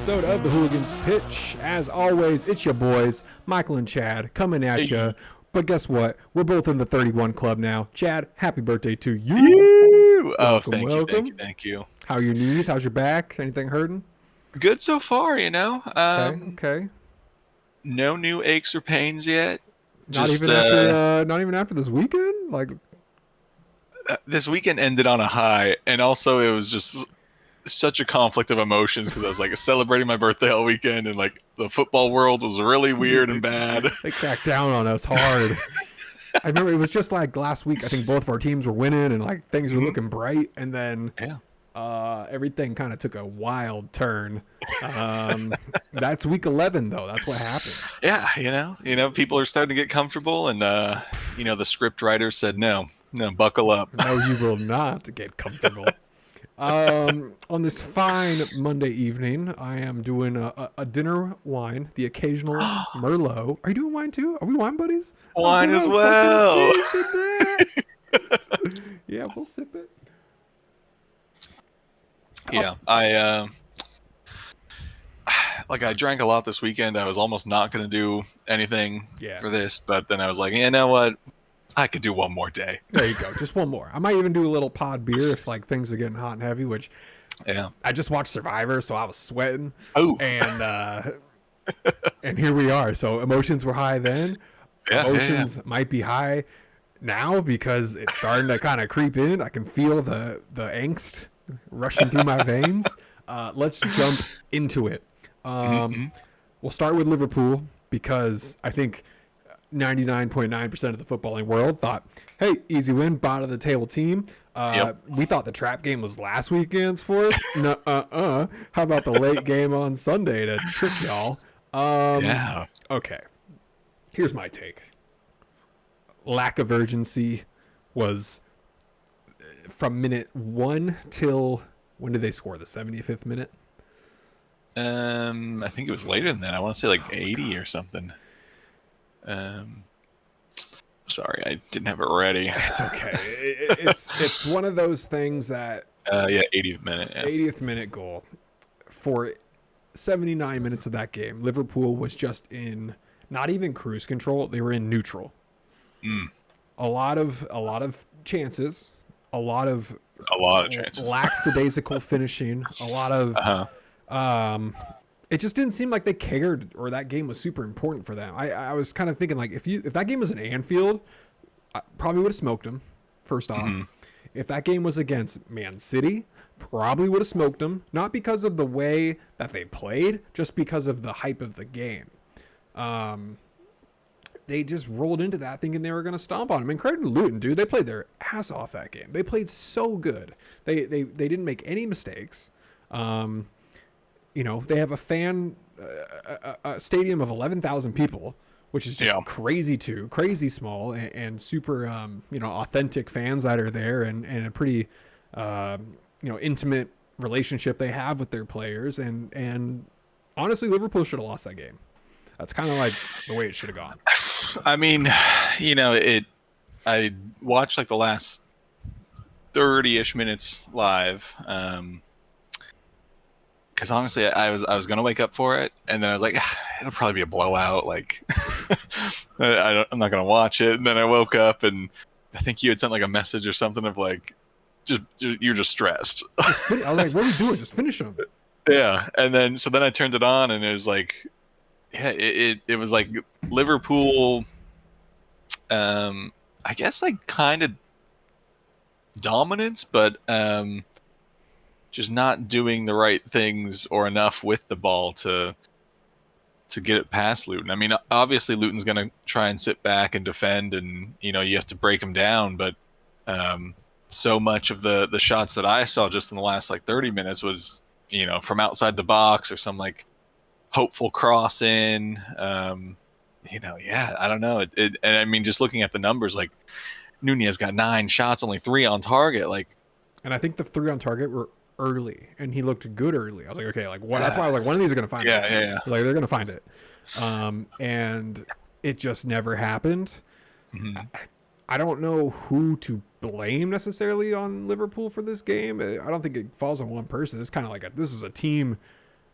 episode of the Hooligans Pitch. As always, it's your boys, Michael and Chad, coming at you. But guess what? We're both in the 31 club now. Chad, happy birthday to you. Welcome, thank you. How are your knees? How's your back? Anything hurting? Good so far, you know. Okay. No new aches or pains yet. Not even after this weekend? Like this weekend ended on a high, and also it was just such a conflict of emotions because I was like celebrating my birthday all weekend, and like the football world was really weird and bad. They cracked down on us hard. I remember it was just like last week. I think both of our teams were winning, and like things were looking bright, and then everything kind of took a wild turn. That's week 11, though. That's what happens. Yeah, you know, people are starting to get comfortable, and the script writer said no, buckle up. No, you will not get comfortable. On this fine Monday evening, I am doing a dinner wine, the occasional Merlot. Are you doing wine too? Are we wine buddies? Wine as well. Yeah, we'll sip it. Yeah, I drank a lot this weekend. I was almost not going to do anything for this, but then I was like, you know what? I could do one more day. There you go. Just one more. I might even do a little pod beer if like things are getting hot and heavy, which I just watched Survivor, so I was sweating. Oh. And here we are. So emotions were high then. Emotions might be high now because it's starting to kind of creep in. I can feel the angst rushing through my veins. Let's jump into it. We'll start with Liverpool because I think 99.9% of the footballing world thought, hey, easy win, bottom of the table team. We thought the trap game was last weekend's for us. How about the late game on Sunday to trick y'all? Okay. Here's my take. Lack of urgency was from minute 1 till when did they score? The 75th minute? I think it was later than that. I want to say like 80 or something. Sorry, I didn't have it ready. It's okay. It's one of those things that 80th minute. Yeah. 80th minute goal. For 79 minutes of that game, Liverpool was just in not even cruise control, they were in neutral. A lot of chances, a lot of chances. Lackadaisical finishing, a lot of it just didn't seem like they cared or that game was super important for them. I was kind of thinking like if that game was in Anfield, I probably would have smoked them. First off, if that game was against Man City, probably would have smoked them. Not because of the way that they played, just because of the hype of the game. They just rolled into that thinking they were going to stomp on them. And credit to Luton, dude, they played their ass off that game. They played so good. They didn't make any mistakes. They have a stadium of 11,000 people, which is just crazy small and super, authentic fans that are there and a pretty, intimate relationship they have with their players. And honestly, Liverpool should have lost that game. That's kind of like the way it should have gone. I mean, I watched like the last 30-ish minutes live. Because honestly, I was gonna wake up for it, and then I was like, it'll probably be a blowout. Like, I'm not gonna watch it. And then I woke up, and I think you had sent like a message or something of like, you're just stressed. I was like, what are we doing? Just finish them. Yeah, and then I turned it on, and it was like, it was like Liverpool. I guess like kind of dominance, but just not doing the right things or enough with the ball to get it past Luton. I mean, obviously Luton's going to try and sit back and defend, and you have to break them down. But so much of the shots that I saw just in the last like 30 minutes was from outside the box or some like hopeful cross in. I don't know. And I mean, just looking at the numbers, like Nunez got 9 shots, only 3 on target. Like, and I think the 3 on target were early, and he looked good early. I was like, okay, like what? That's why I was like, one of these are gonna find it. Yeah. Like they're gonna find it, and it just never happened. I don't know who to blame necessarily on Liverpool for this game. I don't think it falls on one person. It's kind of like this was a team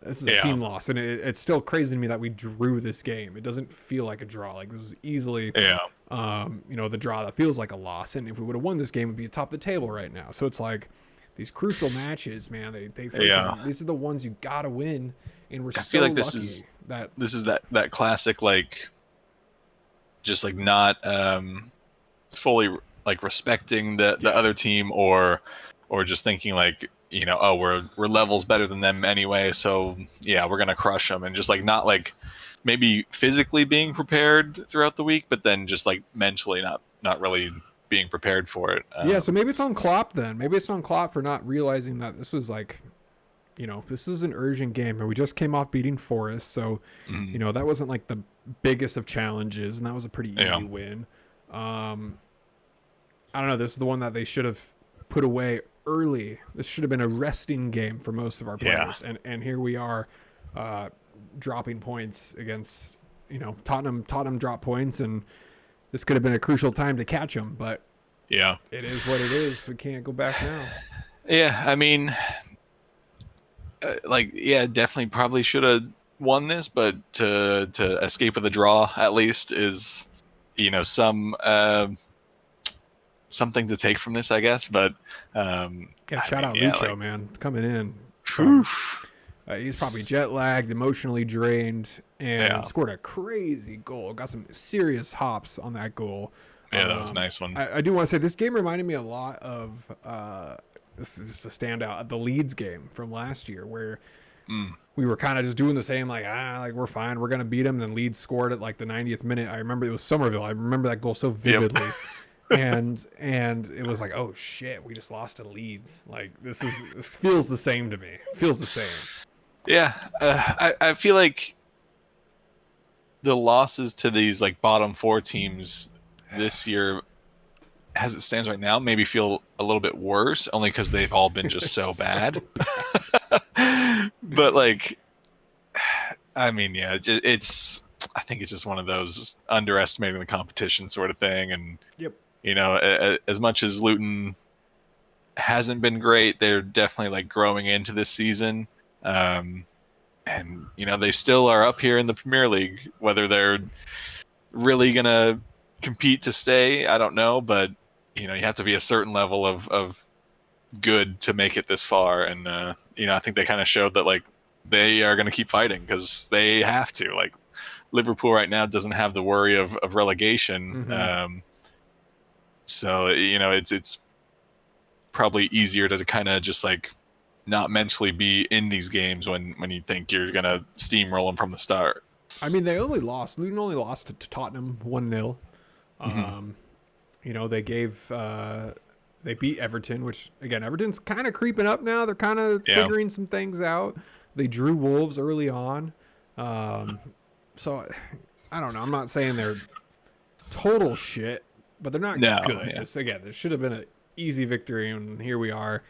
This is a team loss, and it's still crazy to me that we drew this game. It doesn't feel like a draw. Like, this was easily, the draw that feels like a loss. And if we would have won this game, we'd be atop the table right now. So it's like these crucial matches, man. They freaking, these are the ones you gotta win, and we're so lucky that this is that classic, like, just like not fully like respecting the other team, or just thinking like, oh, we're levels better than them anyway, so yeah, we're gonna crush them, and just like not like maybe physically being prepared throughout the week, but then just like mentally not really being prepared for it. So maybe it's on Klopp then. Maybe it's on Klopp for not realizing that this was like, this is an urgent game, and we just came off beating Forest, so that wasn't like the biggest of challenges, and that was a pretty easy win. I don't know. This is the one that they should have put away early. This should have been a resting game for most of our players, and here we are dropping points against Tottenham. Tottenham dropped points, and this could have been a crucial time to catch them, but it is what it is. We can't go back now. I mean, definitely probably should have won this, but to escape with a draw at least is something to take from this, I guess. But shout out Lucho, man, coming in. He's probably jet lagged, emotionally drained, and scored a crazy goal. Got some serious hops on that goal. That was a nice one. I do want to say this game reminded me a lot of this is just a standout, the Leeds game from last year, where we were kind of just doing the same, like we're fine, we're gonna beat them. And then Leeds scored at like the 90th minute. I remember it was Somerville. I remember that goal so vividly. and it was like, oh shit, we just lost to Leeds. Like, this feels the same to me. Feels the same. I feel like the losses to these like bottom four teams this year, as it stands right now, maybe feel a little bit worse, only because they've all been just so bad. But like, I mean, it's I think it's just one of those underestimating the competition sort of thing. And as much as Luton hasn't been great, they're definitely like growing into this season. And they still are up here in the Premier League. Whether they're really gonna compete to stay, I don't know, but you have to be a certain level of good to make it this far. And I think they kind of showed that like they are going to keep fighting because they have to. Like, Liverpool right now doesn't have the worry of relegation. So it's probably easier to kind of just like not mentally be in these games when you think you're going to steamroll them from the start. I mean, Luton only lost to Tottenham 1-0. They beat Everton, which again, Everton's kind of creeping up now. They're kind of figuring some things out. They drew Wolves early on. So I don't know. I'm not saying they're total shit, but they're not good. Yeah. This should have been an easy victory, and here we are.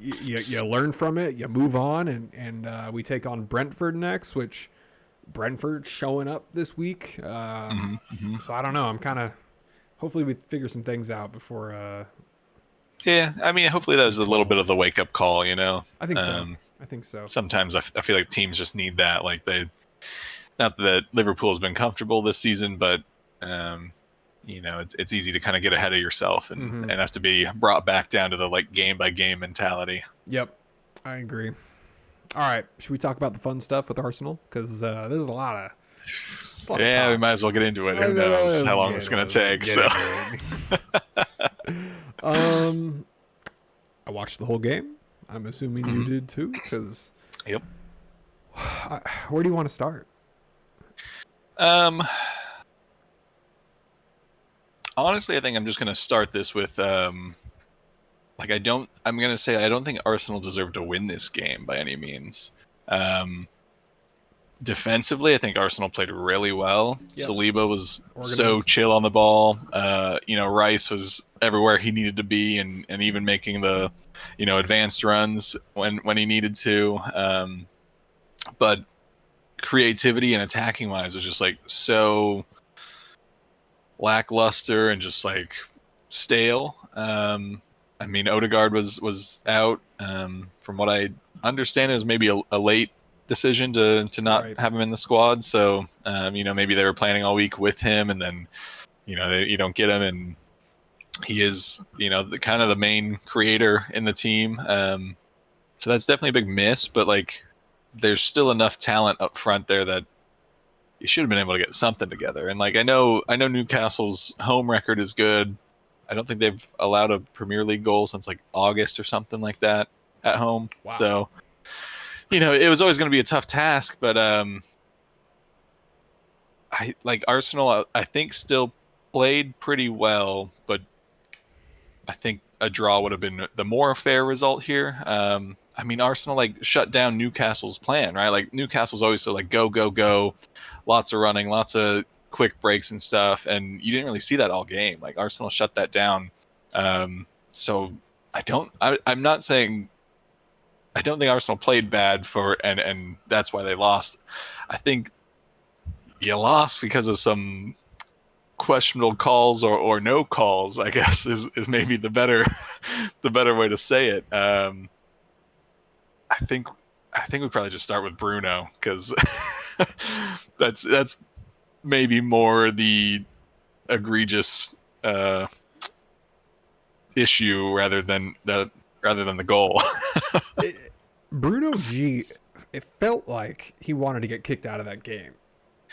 You learn from it, you move on, and we take on Brentford next, which Brentford showing up this week. So I don't know. I'm kind of, hopefully we figure some things out before. I mean, hopefully that was a little bit of the wake up call, I think so. I think so. Sometimes I feel like teams just need that. Like, not that Liverpool has been comfortable this season, but it's easy to kind of get ahead of yourself and have to be brought back down to the like game by game mentality. Yep, I agree. All right, should we talk about the fun stuff with Arsenal? Because there's a lot of we might as well get into it. Who knows how long it's going to take? So, I watched the whole game. I'm assuming you did too. Because where do you want to start? Honestly, I think I'm just going to start this with I don't think Arsenal deserved to win this game by any means. Defensively, I think Arsenal played really well. Saliba was so chill on the ball. Rice was everywhere he needed to be, and even making the advanced runs when he needed to. But creativity and attacking wise was just like so lackluster and just like stale. I mean, Odegaard was out From what I understand, it was maybe a late decision to not have him in the squad. So, maybe they were planning all week with him, and then, you don't get him, and he is, the kind of the main creator in the team. So that's definitely a big miss, but like, there's still enough talent up front there that you should have been able to get something together. And like, I know Newcastle's home record is good. I don't think they've allowed a Premier League goal since like August or something like that at home. Wow. So, it was always going to be a tough task, but I like Arsenal. I think still played pretty well, but I think a draw would have been the more fair result here. Arsenal like shut down Newcastle's plan, right? Like Newcastle's always so like go, go, go, lots of running, lots of quick breaks and stuff, and you didn't really see that all game. Like Arsenal shut that down. So I'm not saying I don't think Arsenal played bad and that's why they lost. I think you lost because of some questionable calls or no calls, I guess is maybe the better way to say it. I think we probably just start with Bruno, because that's maybe more the egregious issue rather than the goal. Bruno G, it felt like he wanted to get kicked out of that game.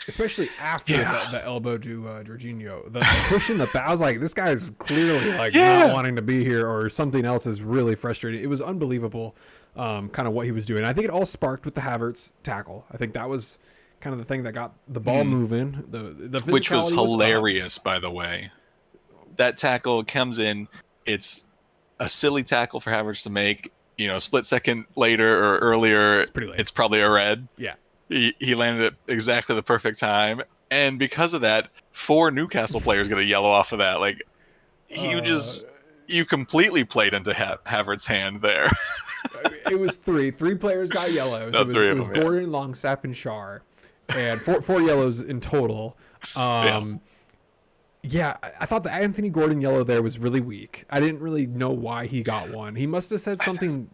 Especially after the elbow to Jorginho. The push in the back, I was like, this guy's clearly not wanting to be here, or something else is really frustrating. It was unbelievable kind of what he was doing. I think it all sparked with the Havertz tackle. I think that was kind of the thing that got the ball moving. The which was hilarious, by the way. That tackle comes in. It's a silly tackle for Havertz to make. A split second later or earlier, it's probably a red. Yeah. He landed at exactly the perfect time, and because of that, 4 Newcastle players get a yellow off of that. Like, you completely played into Havertz's hand there. It was 3 players got yellows. No, it was Gordon, Longstaff, and Schär, and 4 yellows in total. I thought the Anthony Gordon yellow there was really weak. I didn't really know why he got one. He must have said something.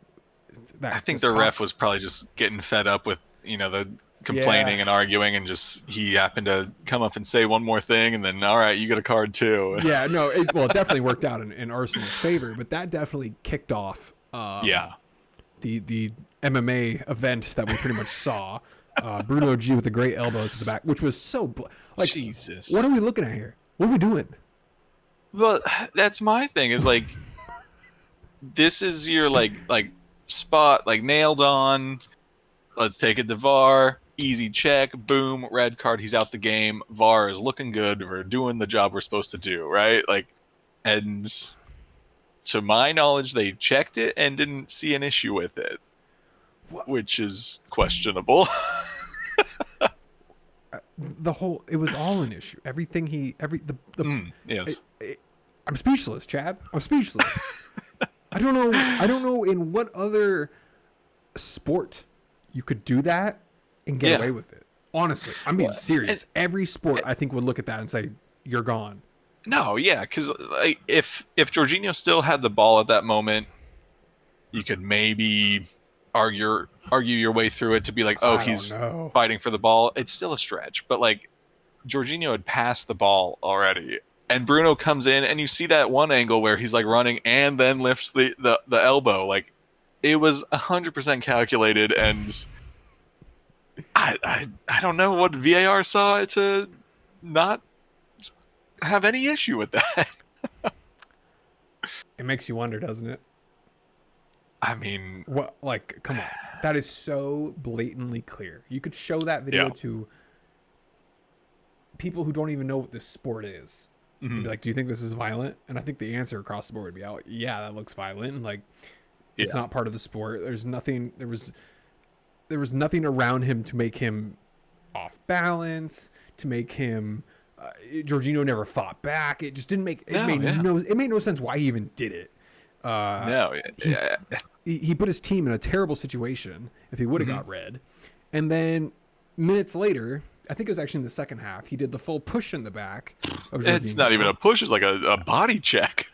I think the ref was probably just getting fed up with the complaining and arguing, and just he happened to come up and say one more thing, and then all right, you get a card too. It definitely worked out in Arsenal's favor, but that definitely kicked off the MMA event that we pretty much saw. Bruno G with the great elbows to the back, which was so Jesus. What are we looking at here? What are we doing? Well, that's my thing, is like, this is your like spot, like nailed on. Let's take it to VAR. Easy check. Boom. Red card. He's out the game. VAR is looking good. We're doing the job we're supposed to do, right? Like, and to my knowledge, they checked it and didn't see an issue with it, which is questionable. It was all an issue. Everything yes. I'm speechless, Chad. I'm speechless. I don't know in what other sport you could do that and get away with it. Honestly, I'm being serious. Every sport, I think, would look at that and say, "You're gone." No, yeah, because like, if Jorginho still had the ball at that moment, you could maybe argue your way through it to be like, "Oh, he's fighting for the ball." It's still a stretch, but like, Jorginho had passed the ball already, and Bruno comes in, and you see that one angle where he's like running and then lifts the elbow, like. It was 100% calculated, and I don't know what VAR saw to not have any issue with that. It makes you wonder, doesn't it? I mean, what? Like, come on, that is so blatantly clear. You could show that video to people who don't even know what this sport is. Mm-hmm. You'd be like, "Do you think this is violent?" And I think the answer across the board would be, "Oh, yeah, that looks violent." And like. It's not part of the sport. There's nothing. There was nothing around him to make him off balance. To make him. Jorginho never fought back. It just didn't make. It made no sense why he even did it. He put his team in a terrible situation if he would have got red, and then minutes later, I think it was actually in the second half, he did the full push in the back of Jorginho. It's not even a push. It's like a body check.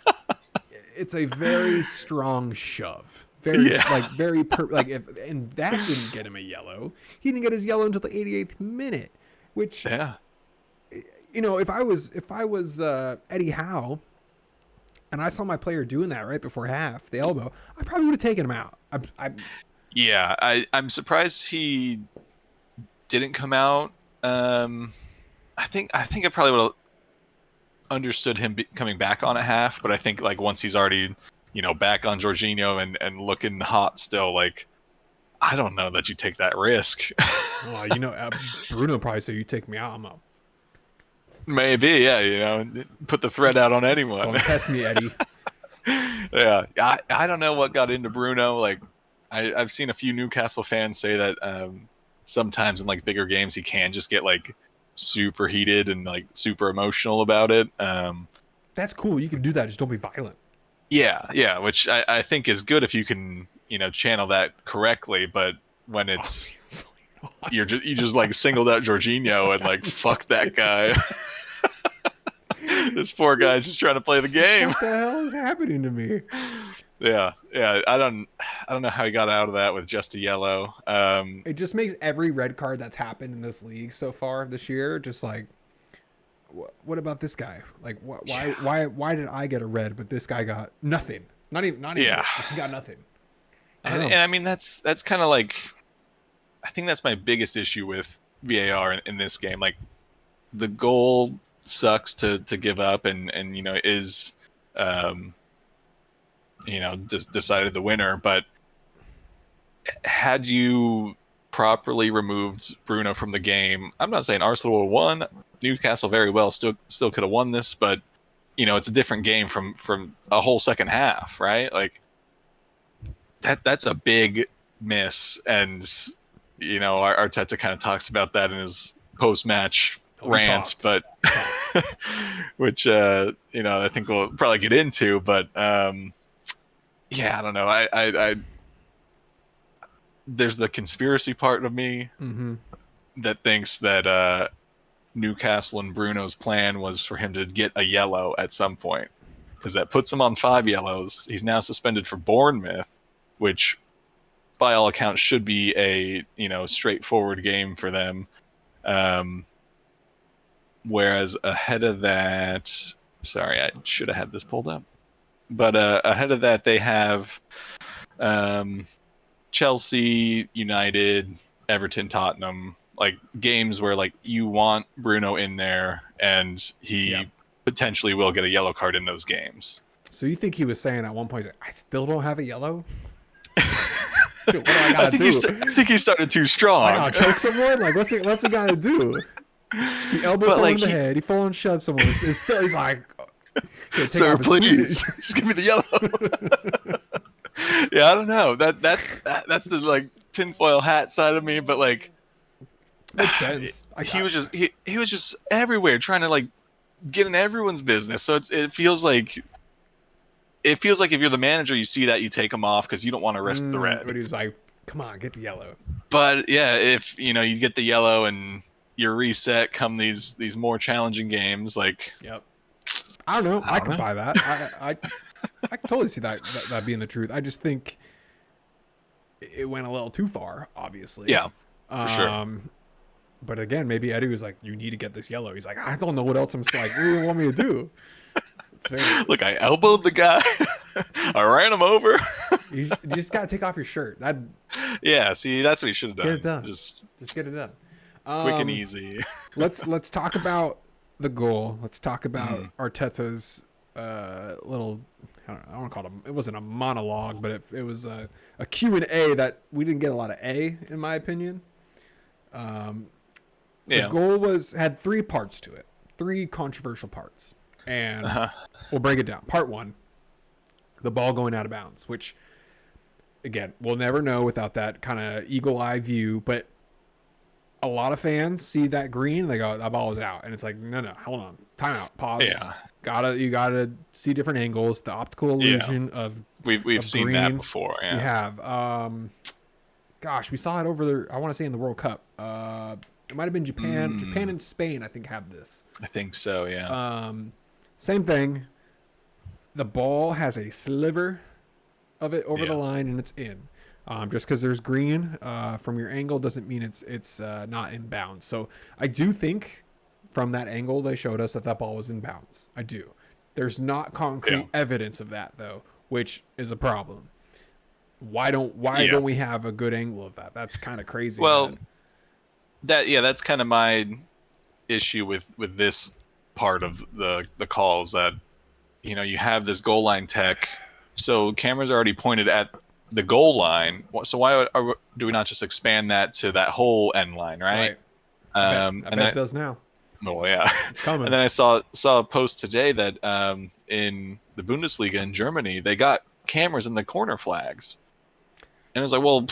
It's a very strong shove. Very and that didn't get him a yellow. He didn't get his yellow until the 88th minute, which if I was Eddie Howe and I saw my player doing that right before half, the elbow, I probably would have taken him out. I'm surprised he didn't come out. I think I probably would have understood him coming back on at half, but I think like once he's already back on Jorginho and looking hot still, like I don't know that you take that risk. Bruno probably said, "You take me out, I'm up." Maybe, yeah. Put the threat out on anyone. Don't test me, Eddie. Yeah, I don't know what got into Bruno. Like, I've seen a few Newcastle fans say that sometimes in like bigger games he can just get like super heated and like super emotional about it. That's cool. You can do that. Just don't be violent. Yeah, which I think is good if you can channel that correctly. But when it's you just like singled out Jorginho and like fuck that guy. This poor guy's just trying to play the game. What the hell is happening to me? Yeah. I don't know how he got out of that with just a yellow. It just makes every red card that's happened in this league so far this year just like, what about this guy? Like, why did I get a red, but this guy got nothing? Not even. Yeah. He got nothing. And I mean that's kind of like, I think that's my biggest issue with VAR in this game. Like, the goal sucks to give up and is just decided the winner, but had you properly removed Bruno from the game, I'm not saying Arsenal would have won. Newcastle very well still could have won this, but it's a different game from a whole second half, right? Like that's a big miss, and Arteta kind of talks about that in his post-match rants, but which I think we'll probably get into, but I don't know. I there's the conspiracy part of me that thinks that Newcastle and Bruno's plan was for him to get a yellow at some point, because that puts him on 5 yellows. He's now suspended for Bournemouth, which by all accounts should be a straightforward game for them. Whereas ahead of that, sorry, I should have had this pulled up, but ahead of that they have Chelsea, United, Everton, Tottenham, like games where like you want Bruno in there, and he potentially will get a yellow card in those games. So you think he was saying at one point, I still don't have a yellow? Dude, what do I gotta do? I think he started too strong. I gotta choke someone? Like, what's he gotta do? He elbows someone in the head. He full on shoves someone. It's still, he's like, sir, please, just give me the yellow. Yeah, I don't know. That's the like tinfoil hat side of me, but like, makes sense. He was just everywhere trying to like get in everyone's business. So it feels like if you're the manager, you see that, you take him off because you don't want to risk the red. But he was like, come on, get the yellow. But yeah, if you get the yellow and you're reset come these more challenging games, like, yep. I don't know. I can buy that. I can totally see that being the truth. I just think it went a little too far, obviously. Yeah, for sure. But again, maybe Eddie was like, you need to get this yellow. He's like, I don't know what else I'm like, what do you want me to do? Look, I elbowed the guy. I ran him over. You just got to take off your shirt. Yeah, see, that's what you should have done. Get it done. Just get it done. Quick and easy. Let's talk about the goal. Let's talk about Arteta's little, I don't want to call it, it wasn't a monologue, but it was a Q&A that we didn't get a lot of A, in my opinion. The goal had 3 parts to it, 3 controversial parts. And we'll break it down. Part 1, the ball going out of bounds, which, again, we'll never know without that kind of eagle eye view, but a lot of fans see that green and they go, that ball is out. And it's like, no, hold on. Time out. Pause. Yeah. You gotta see different angles, the optical illusion of we've seen green. That before. Yeah. We have. Gosh, we saw it over there, I want to say in the World Cup. It might have been Japan. Japan and Spain, I think, have this. I think so, yeah. Same thing. The ball has a sliver of it over the line and it's in. Just because there's green from your angle doesn't mean it's not in bounds. So I do think from that angle they showed us that ball was in bounds. I do. There's not concrete evidence of that though, which is a problem. Why don't we have a good angle of that? That's kind of crazy. Well, that's kind of my issue with this part of the calls, that you have this goal line tech, so cameras are already pointed at the goal line. So why do we not just expand that to that whole end line, right? I bet it does now. Oh yeah, it's coming. And then I saw a post today that in the Bundesliga in Germany they got cameras in the corner flags, and I was like, well,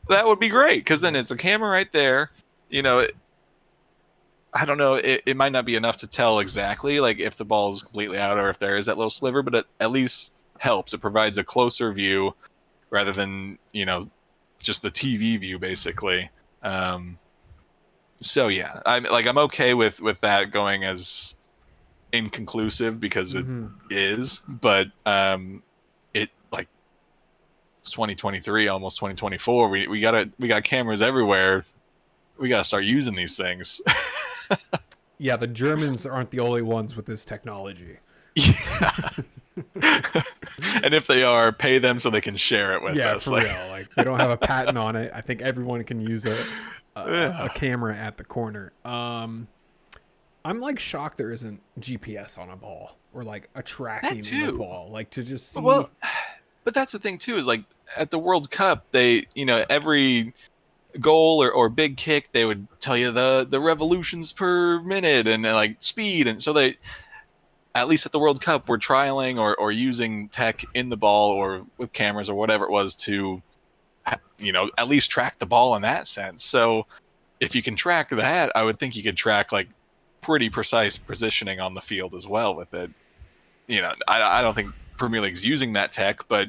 that would be great, because then it's a camera right there. I don't know. It might not be enough to tell exactly like if the ball is completely out or if there is that little sliver, but it at least helps. It provides a closer view rather than just the TV view basically. So yeah, I'm okay with that going as inconclusive, because it is, but it like it's 2023, almost 2024. We got cameras everywhere. We gotta start using these things. Yeah, the Germans aren't the only ones with this technology. Yeah. And if they are, pay them so they can share it with us. Yeah, for real. Like, they don't have a patent on it. I think everyone can use a camera at the corner. I'm like shocked there isn't GPS on a ball, or like a tracking in the ball, like to just see. Well, but that's the thing too, is like at the World Cup, they every goal or big kick, they would tell you the revolutions per minute and like speed, and so they, at least at the World Cup, were trialing or using tech in the ball or with cameras or whatever it was to at least track the ball in that sense. So if you can track that, I would think you could track like pretty precise positioning on the field as well with it. I don't think Premier League's using that tech, but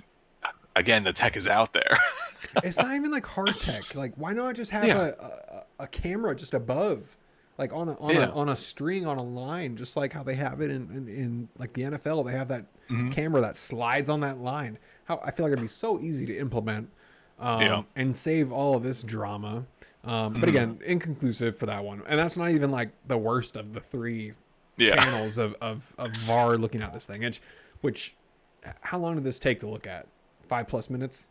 again, the tech is out there. It's not even like hard tech. Like, why not just have a camera just above, like on a string on a line, just like how they have it in like the NFL. They have that camera that slides on that line. I feel like it'd be so easy to implement and save all of this drama. But again, inconclusive for that one. And that's not even like the worst of the three channels of VAR looking at this thing. Which how long did this take to look at? 5+ minutes?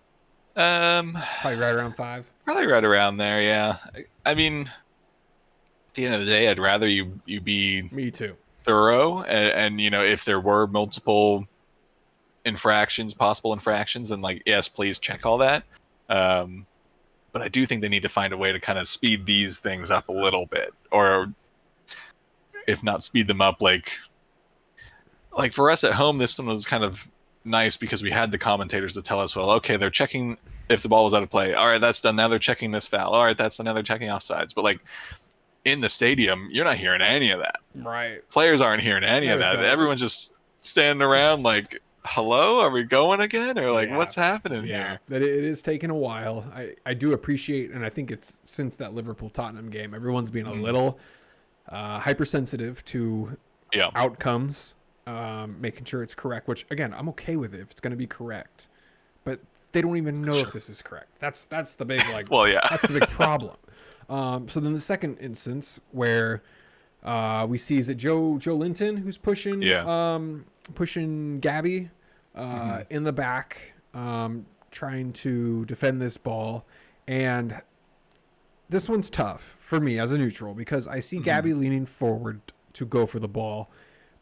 Probably right around 5. Probably right around there, yeah. I mean, at the end of the day, I'd rather you be me too thorough, and if there were multiple possible infractions, then like, yes, please check all that. But I do think they need to find a way to kind of speed these things up a little bit, or if not speed them up, like for us at home, this one was kind of nice because we had the commentators to tell us, well, okay, they're checking if the ball was out of play. All right, that's done. Now they're checking this foul. All right, that's done. Now they're checking offsides. But like in the stadium, you're not hearing any of that. Right. Players aren't hearing any of that. Everyone's just standing around like, hello, are we going again? Or like, what's happening here? That it is taking a while. I do appreciate, and I think it's since that Liverpool-Tottenham game, everyone's being a little hypersensitive to outcomes. Making sure it's correct, which again, I'm okay with it if it's going to be correct, but they don't even know if this is correct. That's the big that's the big problem. So then the second instance where we see is that Joe Linton, who's pushing Gabby in the back, trying to defend this ball, and this one's tough for me as a neutral because I see Gabby leaning forward to go for the ball.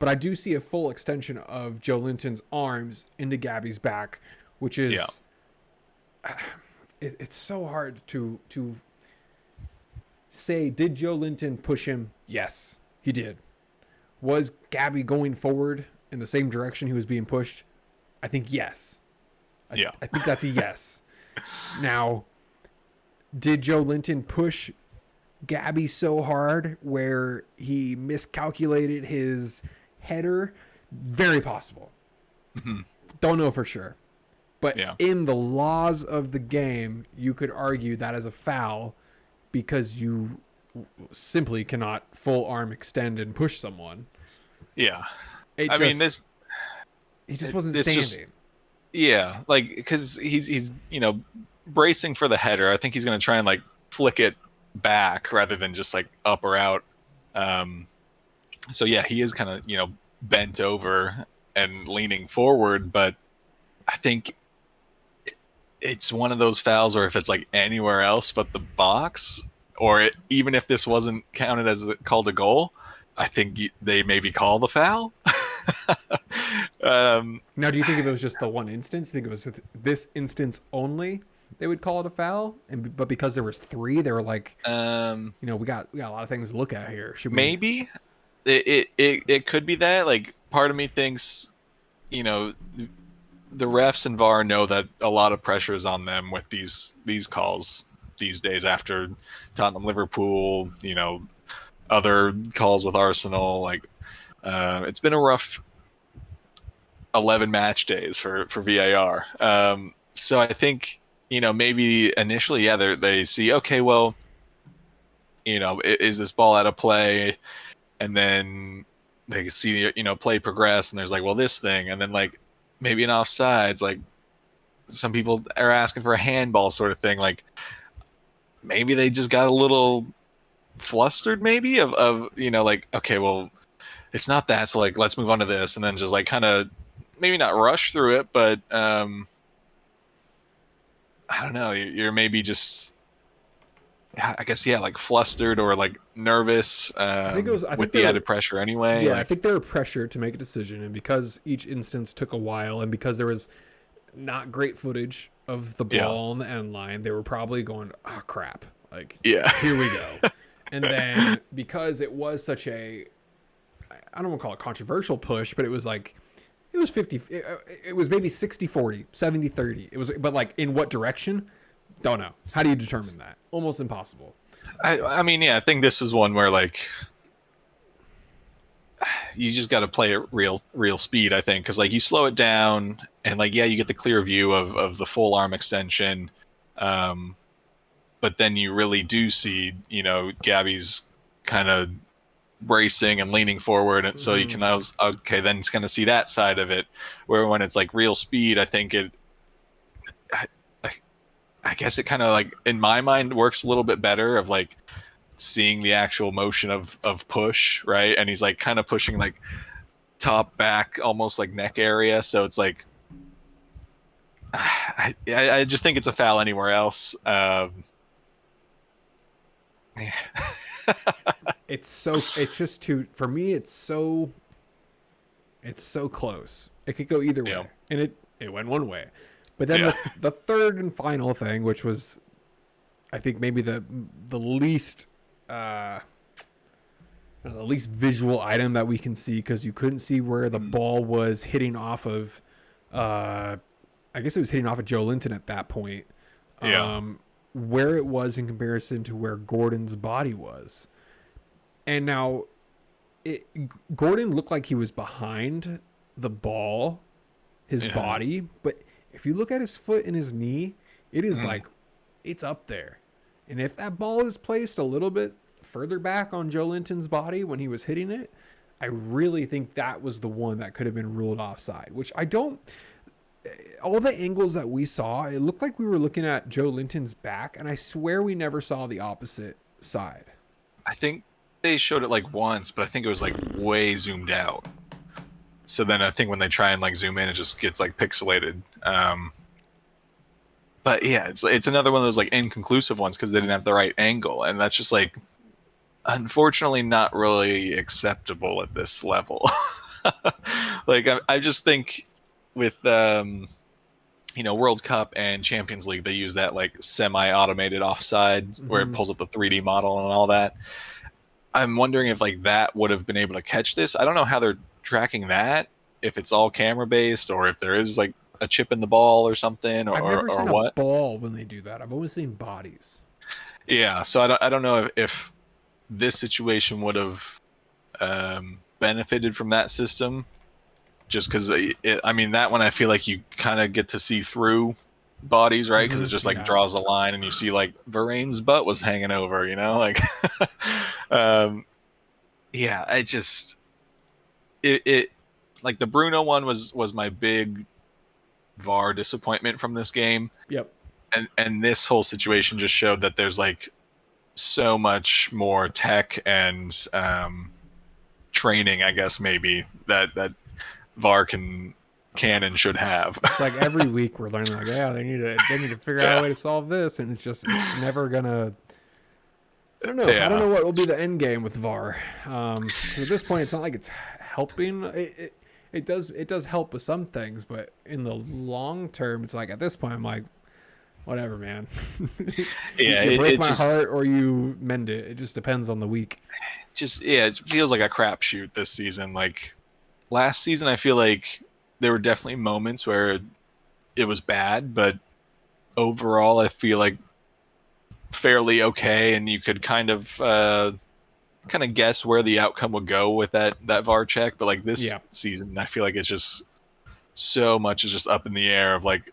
But I do see a full extension of Joe Linton's arms into Gabby's back, which is it's so hard to say, did Joe Linton push him? Yes, he did. Was Gabby going forward in the same direction he was being pushed? I think yes. I think that's a yes. Now, did Joe Linton push Gabby so hard where he miscalculated his header? Very possible. Don't know for sure, but in the laws of the game, you could argue that as a foul because you simply cannot full arm extend and push someone. He just wasn't standing. Yeah, like because he's bracing for the header. I think he's going to try and like flick it back rather than just like up or out. Um, so yeah, he is kind of bent over and leaning forward, but I think it's one of those fouls where if it's like anywhere else but the box, or even if this wasn't counted as called a goal, I think they maybe call the foul. Now, do you think if it was just the one instance, do you think it was this instance only, they would call it a foul? But because there was three, they were like, we got a lot of things to look at here. Should we? Maybe it could be that. Like, part of me thinks, you know, the refs and VAR know that a lot of pressure is on them with these calls these days after Tottenham, Liverpool, other calls with Arsenal. Like, it's been a rough 11 match days for VAR. So I think, maybe initially, yeah, they see, okay, well, is this ball out of play? And then they see, play progress, and there's like, well, this thing, and then like maybe an offsides, like some people are asking for a handball sort of thing. Like maybe they just got a little flustered, maybe of like, okay, well, it's not that, so like let's move on to this, and then just like kind of maybe not rush through it, but I don't know, you're maybe just, I guess, yeah, like flustered or like nervous with the added pressure anyway. Yeah, like, I think they were pressured to make a decision, and because each instance took a while, and because there was not great footage of the ball on the end line, they were probably going, oh crap, like, yeah, here we go. And then because it was such a, I don't want to call it controversial push, but it was like, it was 50, it was maybe 60-40, 70-30. It was, but like in what direction? Don't know. How do you determine that? Almost impossible. I mean, yeah, I think this was one where like you just got to play at real speed, I think, because like you slow it down and like, yeah, you get the clear view of the full arm extension, but then you really do see Gabby's kind of bracing and leaning forward, and so you can okay, then it's going to see that side of it, where when it's like real speed, I think I guess it kind of like in my mind works a little bit better of like seeing the actual motion of push, right? And he's like kind of pushing like top back, almost like neck area, so it's like I just think it's a foul anywhere else. Yeah. It's just too, for me, it's so close. It could go either way, and it went one way. But then the third and final thing, which was, I think, maybe the least visual item that we can see, because you couldn't see where the ball was hitting off of. I guess it was hitting off of Joe Linton at that point. Where it was in comparison to where Gordon's body was. And now, Gordon looked like he was behind the ball, his body, but if you look at his foot and his knee, it is like, it's up there. And if that ball is placed a little bit further back on Joe Linton's body when he was hitting it, I really think that was the one that could have been ruled offside, which I don't. All the angles that we saw, it looked like we were looking at Joe Linton's back, and I swear we never saw the opposite side. I think they showed it like once, but I think it was like way zoomed out. So then I think when they try and like zoom in, it just gets like pixelated. But yeah, it's another one of those like inconclusive ones because they didn't have the right angle, and that's just like unfortunately not really acceptable at this level. Like I just think with World Cup and Champions League, they use that like semi-automated offside where it pulls up the 3D model and all that. I'm wondering if like that would have been able to catch this. I don't know how they're tracking that, if it's all camera based or if there is like a chip in the ball or something, or I've never seen what. a ball when they do that. I've always seen bodies. Yeah, so I don't know if this situation would have benefited from that system, just because I mean, that one I feel like you kind of get to see through bodies, right? Because it just like draws a line and you see like Varane's butt was hanging over, like yeah, it like the Bruno one was my big VAR disappointment from this game. Yep. And this whole situation just showed that there's like so much more tech and training, I guess maybe that VAR can and should have. It's like every week we're learning like, yeah, they need to figure out a way to solve this, and it's never gonna. I don't know. Yeah. I don't know what will be the end game with VAR. At this point, it's not like it's helping. It does help with some things, but in the long term, it's like at this point, I'm like, whatever, man. Yeah, you break my heart or you mend it. It just depends on the week. It feels like a crapshoot this season. Like last season, I feel like there were definitely moments where it was bad, but overall, I feel like fairly okay, and you could kind of guess where the outcome would go with that VAR check. But like this season, I feel like it's just so much is just up in the air of like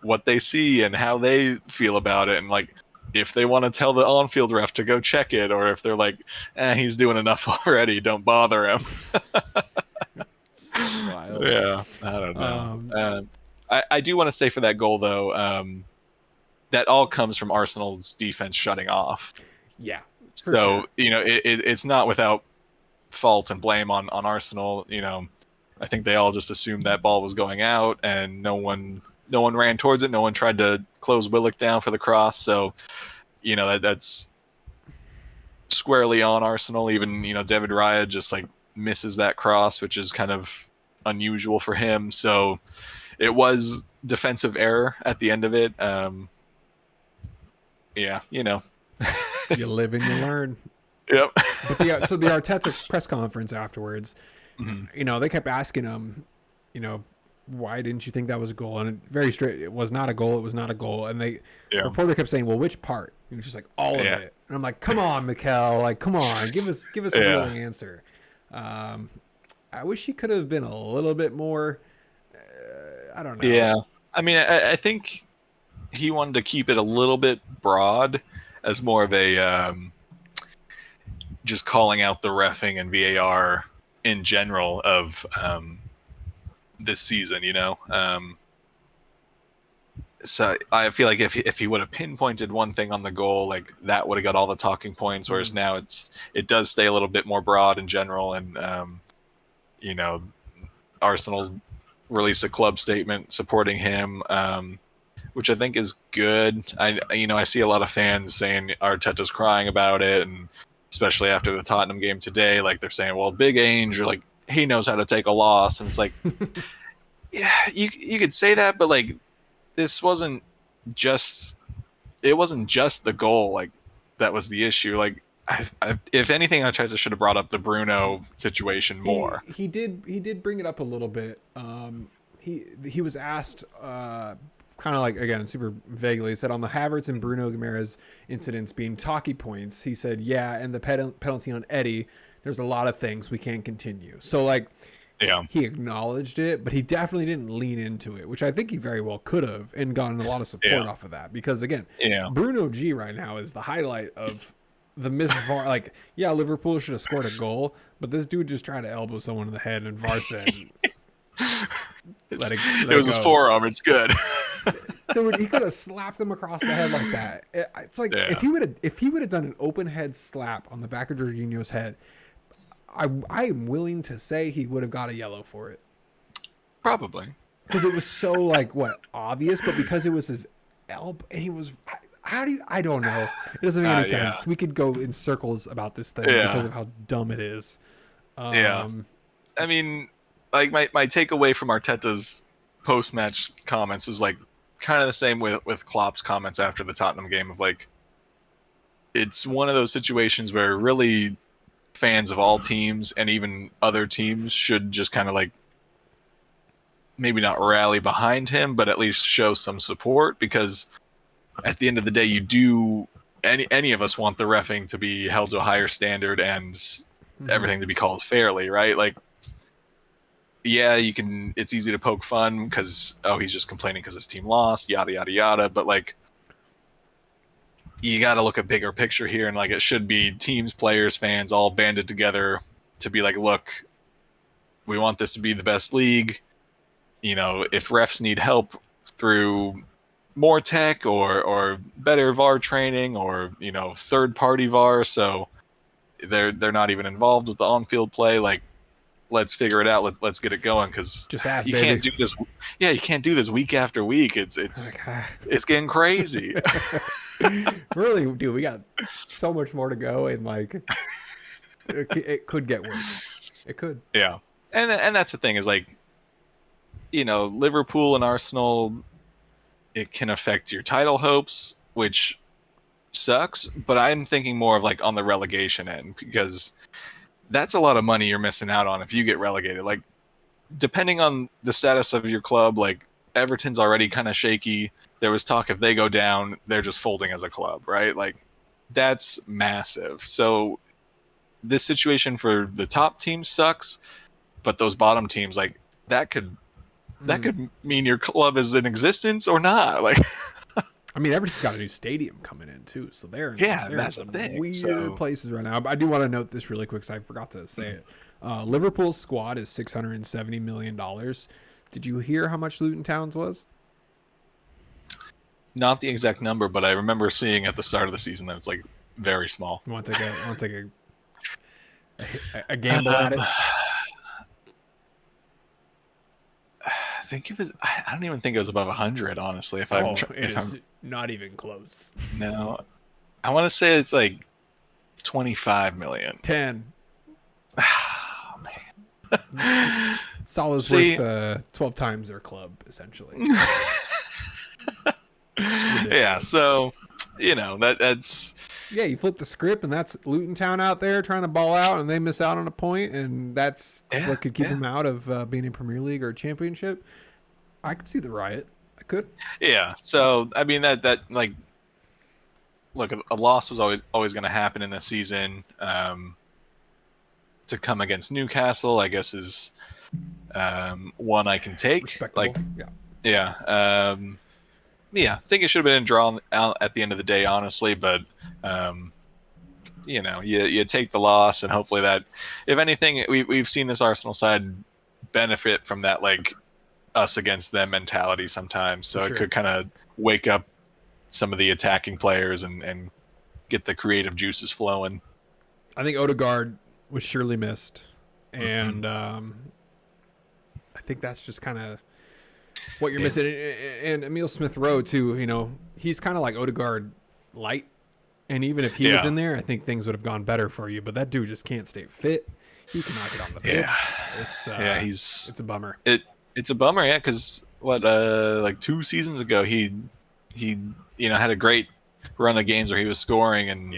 what they see and how they feel about it, and like if they want to tell the on-field ref to go check it, or if they're like, he's doing enough already, don't bother him. Yeah, I don't know. I do want to say for that goal though, that all comes from Arsenal's defense shutting off. Yeah. So sure. It's not without fault and blame on Arsenal. I think they all just assumed that ball was going out, and no one ran towards it. No one tried to close Willock down for the cross. So, that's squarely on Arsenal. Even David Raya just like misses that cross, which is kind of unusual for him. So, it was defensive error at the end of it. Yeah, You live and you learn. Yep. But so the Arteta press conference afterwards, mm-hmm. They kept asking him, why didn't you think that was a goal? And very straight, it was not a goal. It was not a goal. And the reporter kept saying, well, which part? He was just like, all of it. And I'm like, come on, Mikel, like, come on, give us a real answer. I wish he could have been a little bit more. I don't know. Yeah, I mean, I think he wanted to keep it a little bit broad, as more of a just calling out the reffing and VAR in general of this season, so I feel like if he would have pinpointed one thing on the goal, like that would have got all the talking points, whereas now it does stay a little bit more broad in general. And Arsenal released a club statement supporting him, which I think is good. I see a lot of fans saying Arteta's crying about it, and especially after the Tottenham game today, like they're saying, well, Big Ainge, or like he knows how to take a loss. And it's like, yeah, you could say that, but like this wasn't just the goal, like that was the issue. Like if anything, Arteta should have brought up the Bruno situation more. He did bring it up a little bit. He was asked kind of like, again, super vaguely, he said on the Havertz and Bruno Guimaraes incidents being talkie points, he said, yeah, and the penalty on Eddie, there's a lot of things we can't continue. So like, he acknowledged it, but he definitely didn't lean into it, which I think he very well could have, and gotten a lot of support off of that. Because again, Bruno G right now is the highlight of the missed VAR. Like, yeah, Liverpool should have scored a goal, but this dude just tried to elbow someone in the head, and VAR said, let it was his forearm. It's good. Dude, he could have slapped him across the head like that. It's like if he would have done an open head slap on the back of Jorginho's head, I am willing to say he would have got a yellow for it. Probably. Because it was so like obvious, but because it was his elbow and he was I don't know. It doesn't make any sense. We could go in circles about this thing because of how dumb it is. I mean, like my takeaway from Arteta's post-match comments was like kind of the same with Klopp's comments after the Tottenham game of like, it's one of those situations where really fans of all teams and even other teams should just kind of like maybe not rally behind him, but at least show some support, because at the end of the day, you do any of us want the reffing to be held to a higher standard and everything to be called fairly, right? Like, yeah, it's easy to poke fun because, he's just complaining because his team lost, yada, yada, yada. But like, you got to look at bigger picture here. And like, it should be teams, players, fans, all banded together to be like, look, we want this to be the best league. if refs need help through more tech or better VAR training or third party VAR, so they're not even involved with the on field play, like let's figure it out. Let's get it going, because Just ask, you baby. can't do this. Yeah, you can't do this week after week. It's getting crazy. Really, dude, we got so much more to go, and like it could get worse. It could. Yeah, and that's the thing is like, Liverpool and Arsenal, it can affect your title hopes, which sucks. But I'm thinking more of like on the relegation end, because that's a lot of money you're missing out on if you get relegated. Like, depending on the status of your club, like Everton's already kind of shaky. There was talk if they go down, they're just folding as a club, right? Like, that's massive. So this situation for the top team sucks, but those bottom teams, like, that could mean your club is in existence or not. Like, I mean, Everton's got a new stadium coming in too, so they're in some weird places right now. But I do want to note this really quick, because I forgot to say it. Liverpool's squad is $670 million. Did you hear how much Luton Town's was? Not the exact number, but I remember seeing at the start of the season that it's like very small. You want to take a gamble at it? I think it was. I don't even think it was above 100. Honestly, if I'm not even close. No, I want to say it's like 25 million. 10. Oh, man. Salah's worth 12 times their club, essentially. Yeah, so that's you flip the script, and that's Luton Town out there trying to ball out, and they miss out on a point, and that's what could keep them out of being in Premier League or Championship. I could see the riot. I could. Yeah. So I mean that like, look, a loss was always going to happen in this season. To come against Newcastle, I guess, is one I can take. Respectable. Like, yeah. I think it should have been a draw out at the end of the day, honestly. But you take the loss, and hopefully that, if anything, we've seen this Arsenal side benefit from that, like, us against them mentality sometimes. So it could kind of wake up some of the attacking players and get the creative juices flowing. I think Odegaard was surely missed, and I think that's just kind of what you're missing. And Emile Smith-Rowe too, he's kind of like Odegaard light, and even if he was in there, I think things would have gone better for you. But that dude just can't stay fit. He cannot get on the pitch. It's a bummer. It's a bummer, because like 2 seasons ago he had a great run of games where he was scoring and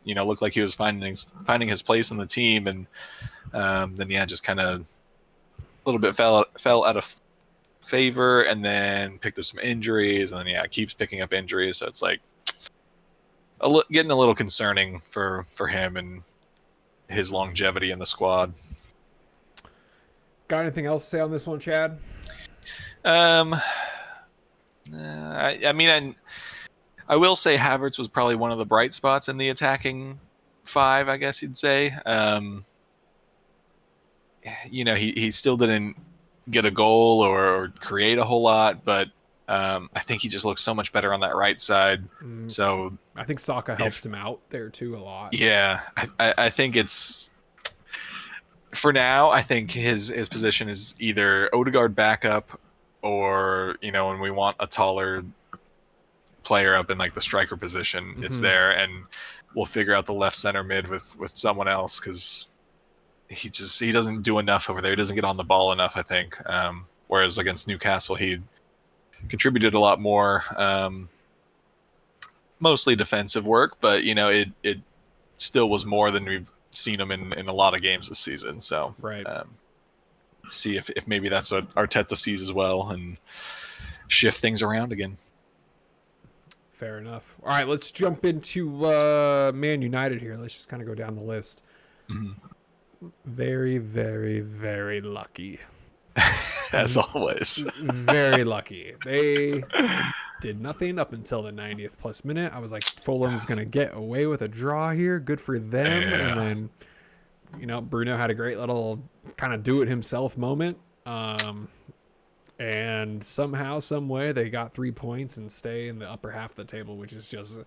looked like he was finding his place in the team, and then just kind of a little bit fell out of favor, and then picked up some injuries, and then keeps picking up injuries. So it's like getting a little concerning for him and his longevity in the squad. Got anything else to say on this one, Chad? I mean, I will say Havertz was probably one of the bright spots in the attacking 5, I guess you'd say. He still didn't get a goal or create a whole lot, but I think he just looks so much better on that right side. So I think Saka helps him out there too a lot. Yeah, I think it's, for now, I think his position is either Odegaard backup, or when we want a taller player up in like the striker position, it's there, and we'll figure out the left center mid with someone else, because he doesn't do enough over there. He doesn't get on the ball enough, I think. Whereas against Newcastle, he contributed a lot more, mostly defensive work, but it still was more than we've seen him in a lot of games this season. So see if maybe that's what Arteta sees as well, and shift things around again. Fair enough. All right, let's jump into Man United here. Let's just kind of go down the list. Very, very, very lucky. As always. Very lucky. They did nothing up until the 90th plus minute. I was like, Fulham's going to get away with a draw here. Good for them. Yeah. And then, Bruno had a great little kind of do-it-himself moment. And somehow, some way, they got 3 points and stay in the upper half of the table, which is just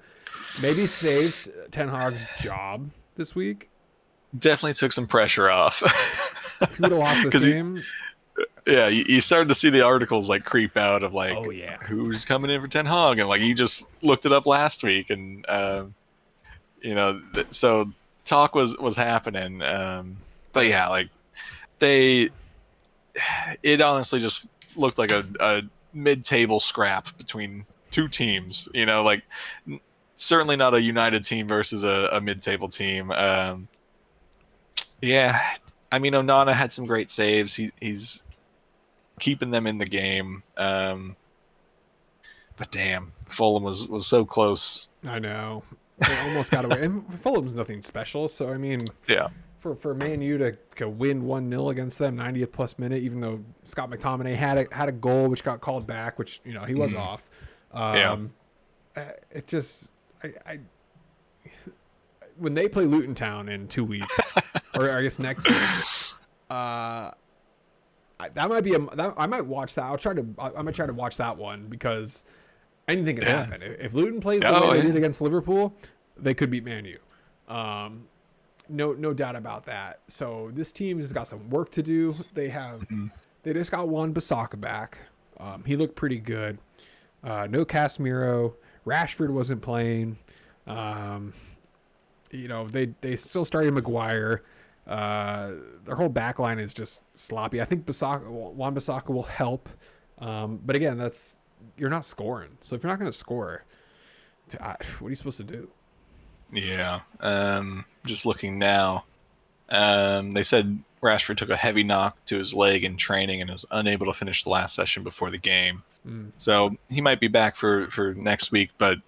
maybe saved Ten Hag's job this week. Definitely took some pressure off. If he would have lost this game, you started to see the articles like creep out of like, oh yeah, who's coming in for Ten Hag, and like you just looked it up last week, and so talk was happening. But yeah, like it honestly just looked like a mid-table scrap between two teams. Like certainly not a United team versus a mid-table team. Yeah, I mean Onana had some great saves. He's keeping them in the game. But damn, Fulham was so close. I know. They almost got away. And Fulham's nothing special, so I mean, yeah. For Man U to win 1-0 against them, 90th plus minute, even though Scott McTominay had a goal which got called back, which he was off. It just when they play Luton Town in 2 weeks, or I guess next week, that might be I might watch that. I might try to watch that one because anything can happen. If Luton plays the way they did against Liverpool, they could beat Man U. No doubt about that. So this team has got some work to do. They just got Wan-Bissaka back. He looked pretty good. No Casemiro. Rashford wasn't playing. They still started Maguire. Their whole back line is just sloppy. I think Wan-Bissaka will help. But again, you're not scoring. So if you're not going to score, what are you supposed to do? Yeah. Just looking now, they said Rashford took a heavy knock to his leg in training and was unable to finish the last session before the game. So he might be back for next week, but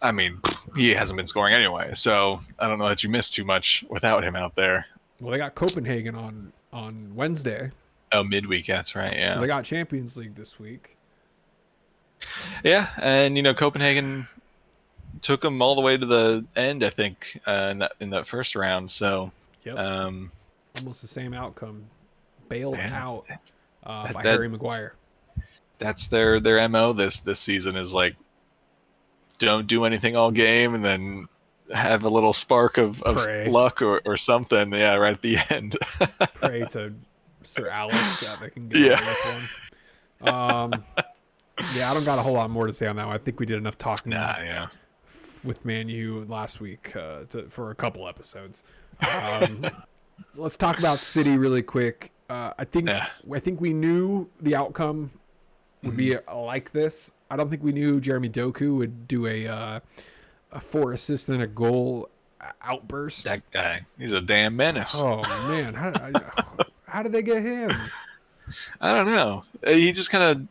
I mean, he hasn't been scoring anyway. So I don't know that you missed too much without him out there. Well, they got Copenhagen on Wednesday. Oh, midweek. That's right. Yeah. So they got Champions League this week. Yeah. And, Copenhagen took them all the way to the end, I think, in that first round. So, yep. Almost the same outcome. Bailed out by Harry Maguire. That's their MO this season is like, don't do anything all game and then have a little spark of luck or something. Yeah, right at the end. Pray to Sir Alex that they can get this one. I don't got a whole lot more to say on that one. I think we did enough talking. With Man U last week for a couple episodes. Let's talk about City really quick. I think we knew the outcome would be like this. I don't think we knew Jeremy Doku would do a 4 assist and a goal outburst. That guy, he's a damn menace. Oh man, how did they get him? I don't know. He just kind of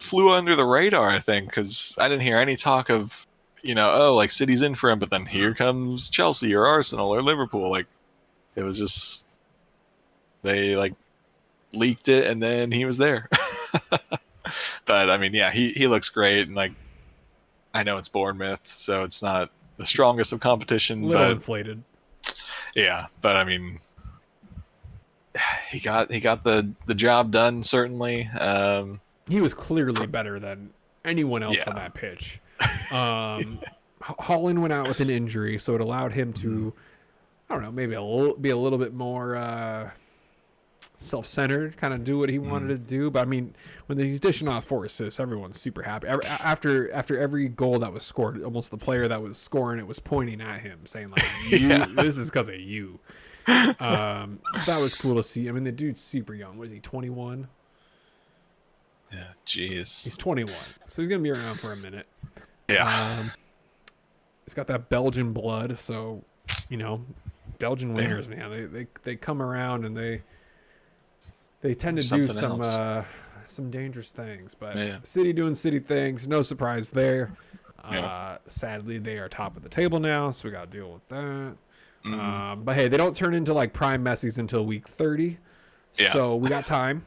flew under the radar, I think, because I didn't hear any talk of like City's in for him, but then here comes Chelsea or Arsenal or Liverpool. Like it was just they like leaked it and then he was there. But I mean, yeah, he looks great, and like I know it's Bournemouth, so it's not the strongest of competition. Little inflated. Yeah, but I mean, he got the job done. Certainly, he was clearly better than anyone else on that pitch. Holland went out with an injury, so it allowed him to, I don't know, maybe be a little bit more self-centered, kind of do what he wanted to do. But I mean, when he's dishing off 4 assists, everyone's super happy. After every goal that was scored, almost the player that was scoring it was pointing at him, saying like, "This is because of you." That was cool to see. I mean, the dude's super young. What is he? 21. Yeah, jeez. He's 21, so he's gonna be around for a minute. Yeah. He's got that Belgian blood, so Belgian wingers, man, they come around and they tend to do some dangerous things. But City doing City things, no surprise there. Sadly, they are top of the table now, so we got to deal with that. But hey, they don't turn into like prime Messi's until week 30. Yeah. So we got time.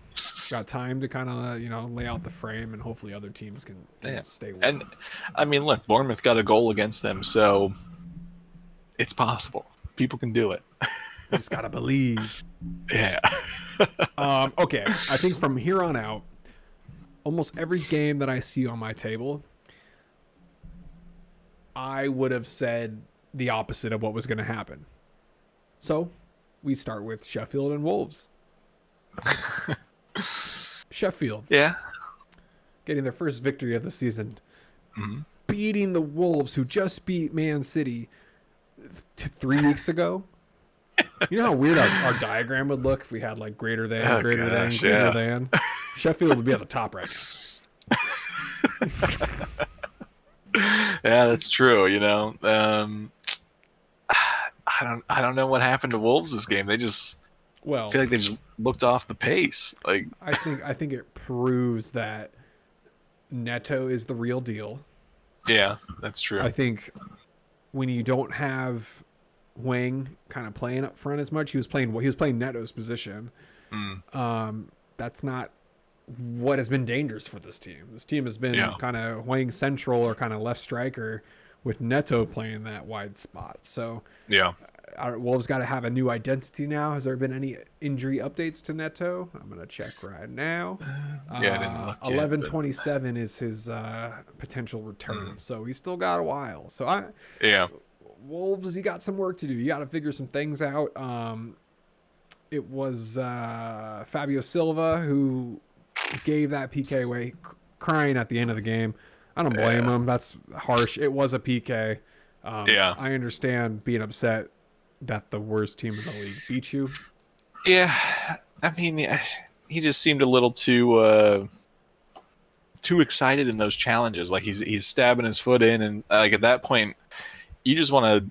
Got time to kind of lay out the frame, and hopefully other teams can stay with. And I mean, look, Bournemouth got a goal against them, so it's possible. People can do it. You just gotta believe. Yeah. Okay, I think from here on out, almost every game that I see on my table, I would have said the opposite of what was going to happen. So we start with Sheffield and Wolves. Sheffield. Yeah. Getting their first victory of the season. Mm-hmm. Beating the Wolves, who just beat Man City 3 weeks ago. You know how weird our diagram would look if we had like greater than, greater than. Sheffield would be at the top right now. Yeah, that's true. You know, I don't know what happened to Wolves this game. They just feel like they just looked off the pace. Like I think it proves that Neto is the real deal. Yeah, that's true. I think when you don't have Wang kind of playing up front as much, he was playing Neto's position. That's not what has been dangerous for this team. This team has been kind of Wang central or kind of left striker with Neto playing that wide spot. So Wolves got to have a new identity now. Has there been any injury updates to Neto? I'm going to check right now. I didn't look 11/27 is his potential return. So he's still got a while. So Wolves, you got some work to do. You got to figure some things out. It was Fabio Silva who gave that PK away, crying at the end of the game. I don't blame him. That's harsh. It was a PK. I understand being upset that the worst team in the league beat you. Yeah, I mean, he just seemed a little too excited in those challenges. Like he's stabbing his foot in, and like at that point, you just want to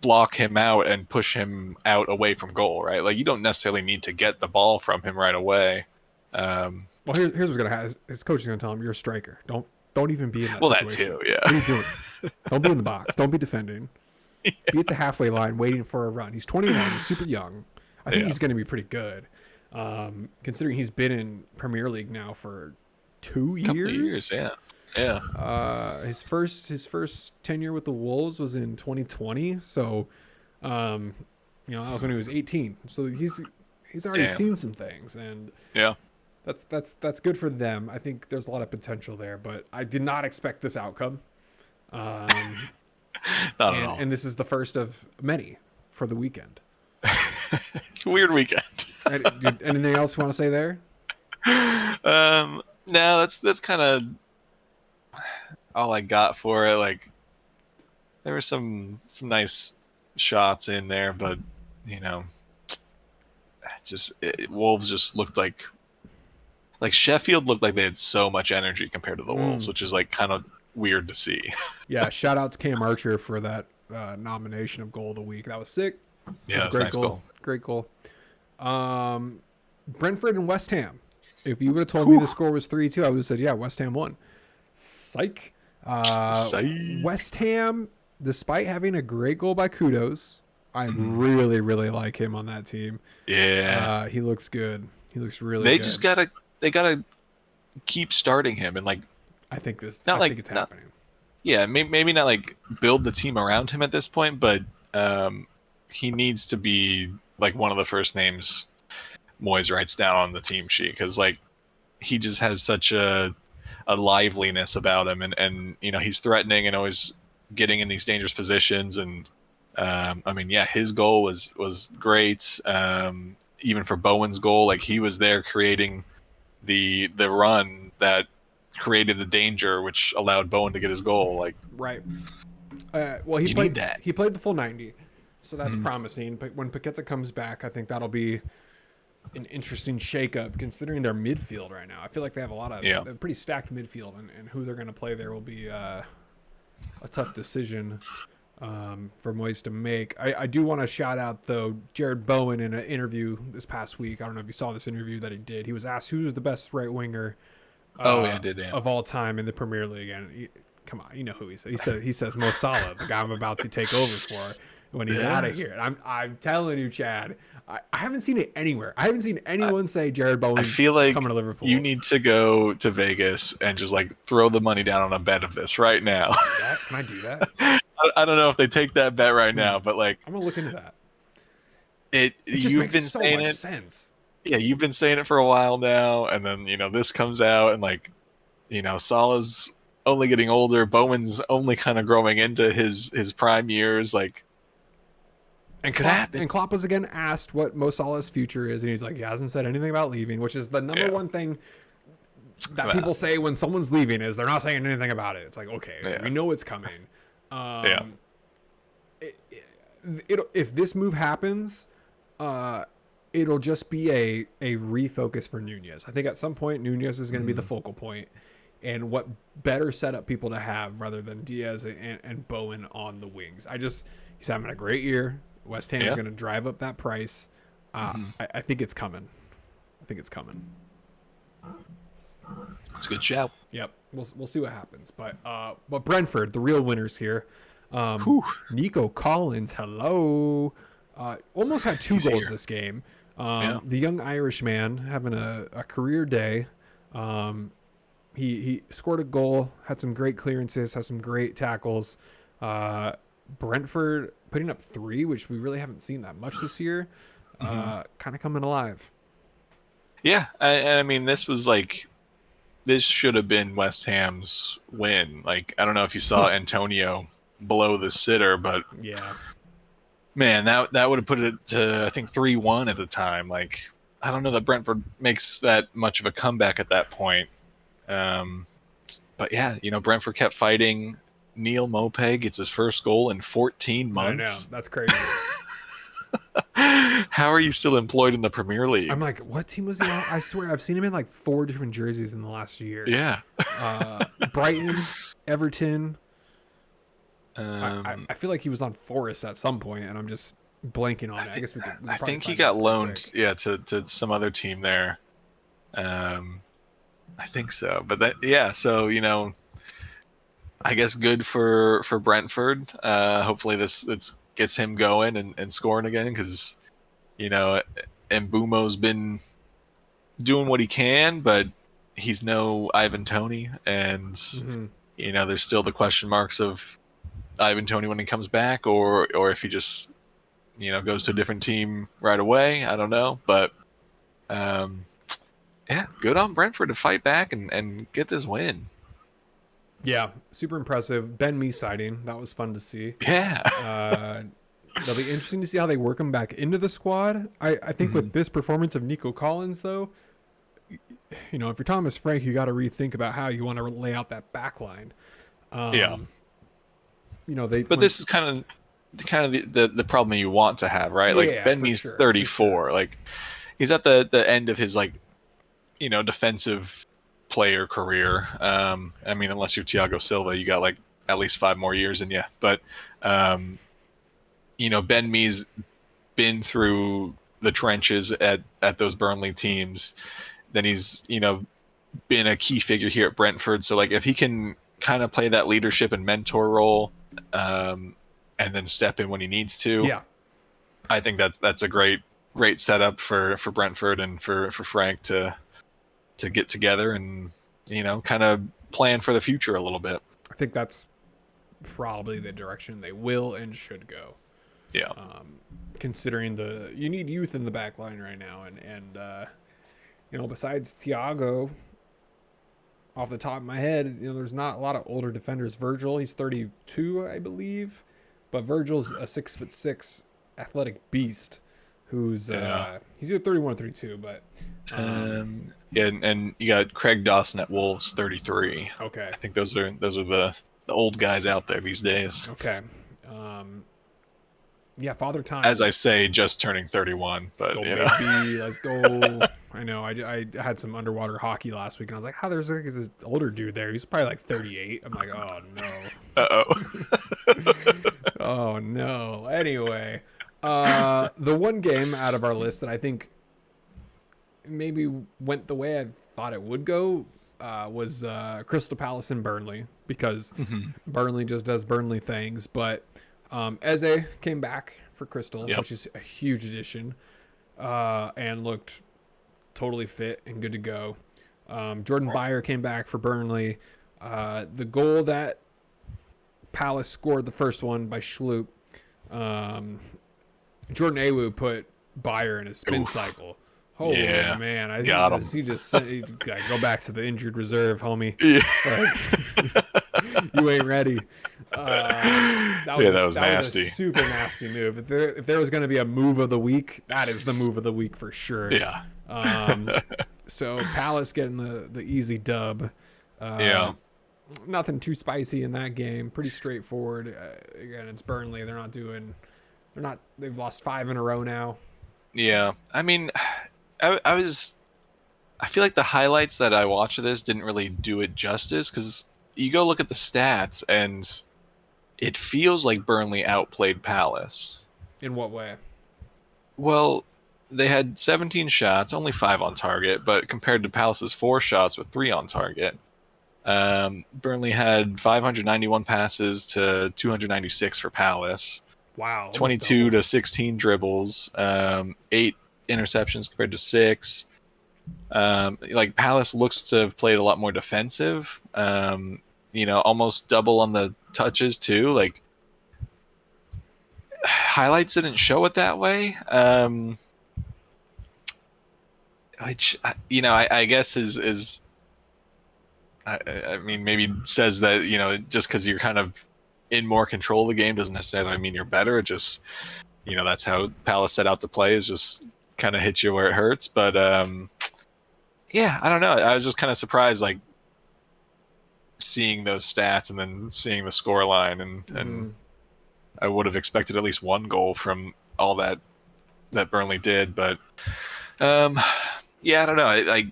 block him out and push him out away from goal, right? Like you don't necessarily need to get the ball from him right away. Well, here's what's gonna happen. His coach is gonna tell him you're a striker. Don't even be in that situation. That too, yeah. What are you doing? Don't be in the box. Don't be defending. Yeah. Be at the halfway line waiting for a run. He's 21. He's super young. I think he's going to be pretty good, considering he's been in Premier League now for 2 years. Couple of years, yeah. His first tenure with the Wolves was in 2020. So, that was when he was 18. So he's already seen some things, and that's good for them. I think there's a lot of potential there, but I did not expect this outcome. Not at all. And this is the first of many for the weekend. It's a weird weekend. Anything else you want to say there? No, that's kind of all I got for it. Like there were some nice shots in there, but Wolves just looked like Sheffield looked like they had so much energy compared to the Wolves, which is like kind of weird to see. Yeah, shout out to Cam Archer for that nomination of goal of the week. That was sick. Yeah, that's a great goal. Great goal. Brentford and West Ham. If you would have told me the score was 3-2, I would have said, yeah, West Ham won. Psych. West Ham, despite having a great goal by Kudos, I really, really like him on that team. Yeah. He looks good. He looks really good. They gotta keep starting him, and like I think it's happening. Yeah, maybe not like build the team around him at this point, but he needs to be like one of the first names Moyes writes down on the team sheet, because like he just has such a liveliness about him, and he's threatening and always getting in these dangerous positions, and his goal was great. Even for Bowen's goal, like he was there creating the run that created the danger, which allowed Bowen to get his goal. Like right. Well, he played the full 90, so that's promising. But when Paqueta comes back, I think that'll be an interesting shakeup, considering their midfield right now. I feel like they have a lot of pretty stacked midfield, and who they're going to play there will be a tough decision for Moyes to make. I do want to shout out, though, Jared Bowen in an interview this past week. I don't know if you saw this interview that he did. He was asked who was the best right winger of all time in the Premier League. And come on, you know who he said. He says Mo Salah, the guy I'm about to take over for when he's out of here. And I'm telling you, Chad, I haven't seen it anywhere. I haven't seen anyone say Jared Bowen. I feel like coming to Liverpool. You need to go to Vegas and just like throw the money down on a bet of this right now. Can I do that? I don't know if they take that bet right now, but like I'm gonna look into that. It just makes so much sense. Yeah, you've been saying it for a while now, and then this comes out, and like Salah's only getting older. Bowman's only kind of growing into his prime years. Like, and Klopp was again asked what Mo Salah's future is, and he's like, he hasn't said anything about leaving, which is the number one thing that people say when someone's leaving is they're not saying anything about it. It's like, okay, we know it's coming. If this move happens, it'll just be a refocus for Nunez. I think at some point Nunez is going to be the focal point, and what better setup people to have rather than Diaz and Bowen on the wings. He's having a great year. West Ham is going to drive up that price. I think it's coming. It's a good shout. Yep. We'll see what happens. But Brentford, the real winners here. Nico Collins, hello. Almost had 2 goals this game. The young Irishman having a career day. He scored a goal, had some great clearances, has some great tackles. Brentford putting up 3, which we really haven't seen that much this year. Kind of coming alive. Yeah, I mean, this should have been West Ham's win. Like, I don't know if you saw Antonio blow the sitter, but man, that would have put it to, I think, 3-1 at the time. Like, I don't know that Brentford makes that much of a comeback at that point. But yeah, Brentford kept fighting. Neil Maupay gets his first goal in 14 months. I know, that's crazy. How are you still employed in the Premier League? I'm like, what team was he on? I swear, I've seen him in like 4 different jerseys in the last year. Yeah. Brighton, Everton. I feel like he was on Forest at some point, and I'm just blanking on it. I guess we could. I think he got loaned, to some other team there. I think so, but so I guess good for Brentford. Hopefully this gets him going and scoring again, because Mbumo's been doing what he can, but he's no Ivan Toney, and there's still the question marks of Ivan Toney when he comes back, or if he just goes to a different team right away. I don't know, but good on Brentford to fight back and get this win. Yeah, super impressive. Ben Mee sighting, that was fun to see. Yeah. It'll be interesting to see how they work him back into the squad. I think with this performance of Nico Collins, though, if you're Thomas Frank, you got to rethink about how you want to lay out that back line. This is kind of the problem you want to have, right? Like, Ben Mee's 34. Like, he's at the end of his defensive player career. I mean, unless you're Thiago Silva, you got like at least 5 more years in you. But Ben Mee's been through the trenches at those Burnley teams. Then he's been a key figure here at Brentford. So like, if he can kind of play that leadership and mentor role, and then step in when he needs to, I think that's a great setup for Brentford and for Frank to get together and kind of plan for the future a little bit. I think that's probably the direction they will and should go. Yeah. Considering you need youth in the back line right now, and besides Thiago, off the top of my head, there's not a lot of older defenders. Virgil, he's 32, I believe, but Virgil's a 6'6" athletic beast who's he's either 31 or 32, but and you got Craig Dawson at Wolves, 33. Okay, I think those are the old guys out there these days. Okay. Father time. As I say, just turning 31, but let's go. I know. I had some underwater hockey last week, and I was like, "How there's this older dude there? He's probably like 38." I'm like, "Oh no." Oh no. Anyway, the one game out of our list that I think maybe went the way I thought it would go was Crystal Palace and Burnley, because Burnley just does Burnley things, but Eze came back for Crystal, which is a huge addition, and looked totally fit and good to go. Jordan Beyer came back for Burnley. The goal that Palace scored, the first one by Schlupp, Jordan Ayew put Beyer in his spin cycle. Holy Yeah, man! got him. He just gotta go back to the injured reserve, homie. Yeah, Like, you ain't ready. That was that was that was a nasty. super nasty move. If there was going to be a move of the week, that is the move of the week for sure. Yeah, So Palace getting the easy dub. yeah, Nothing too spicy in that game. Pretty straightforward. Again, it's Burnley. They've lost 5 in a row now. yeah. I mean, I feel like the highlights that I watched of this didn't really do it justice because you go look at the stats and it feels like Burnley outplayed Palace. In what way? Well, they had 17 shots, only 5 on target, but compared to Palace's 4 shots with 3 on target, Burnley had 591 passes to 296 for Palace. Wow. 22 to 16 dribbles, 8 interceptions compared to 6. Like Palace looks to have played a lot more defensive. Almost double on the touches too. Like highlights didn't show it that way. Which I guess is I mean maybe says that just because you're kind of in more control of the game doesn't necessarily mean you're better. It just that's how Palace set out to play, is just kind of hit you where it hurts. But yeah, I don't know. I was just kind of surprised, like seeing those stats and then seeing the score line, and I would have expected at least one goal from all that Burnley did. But yeah, I don't know.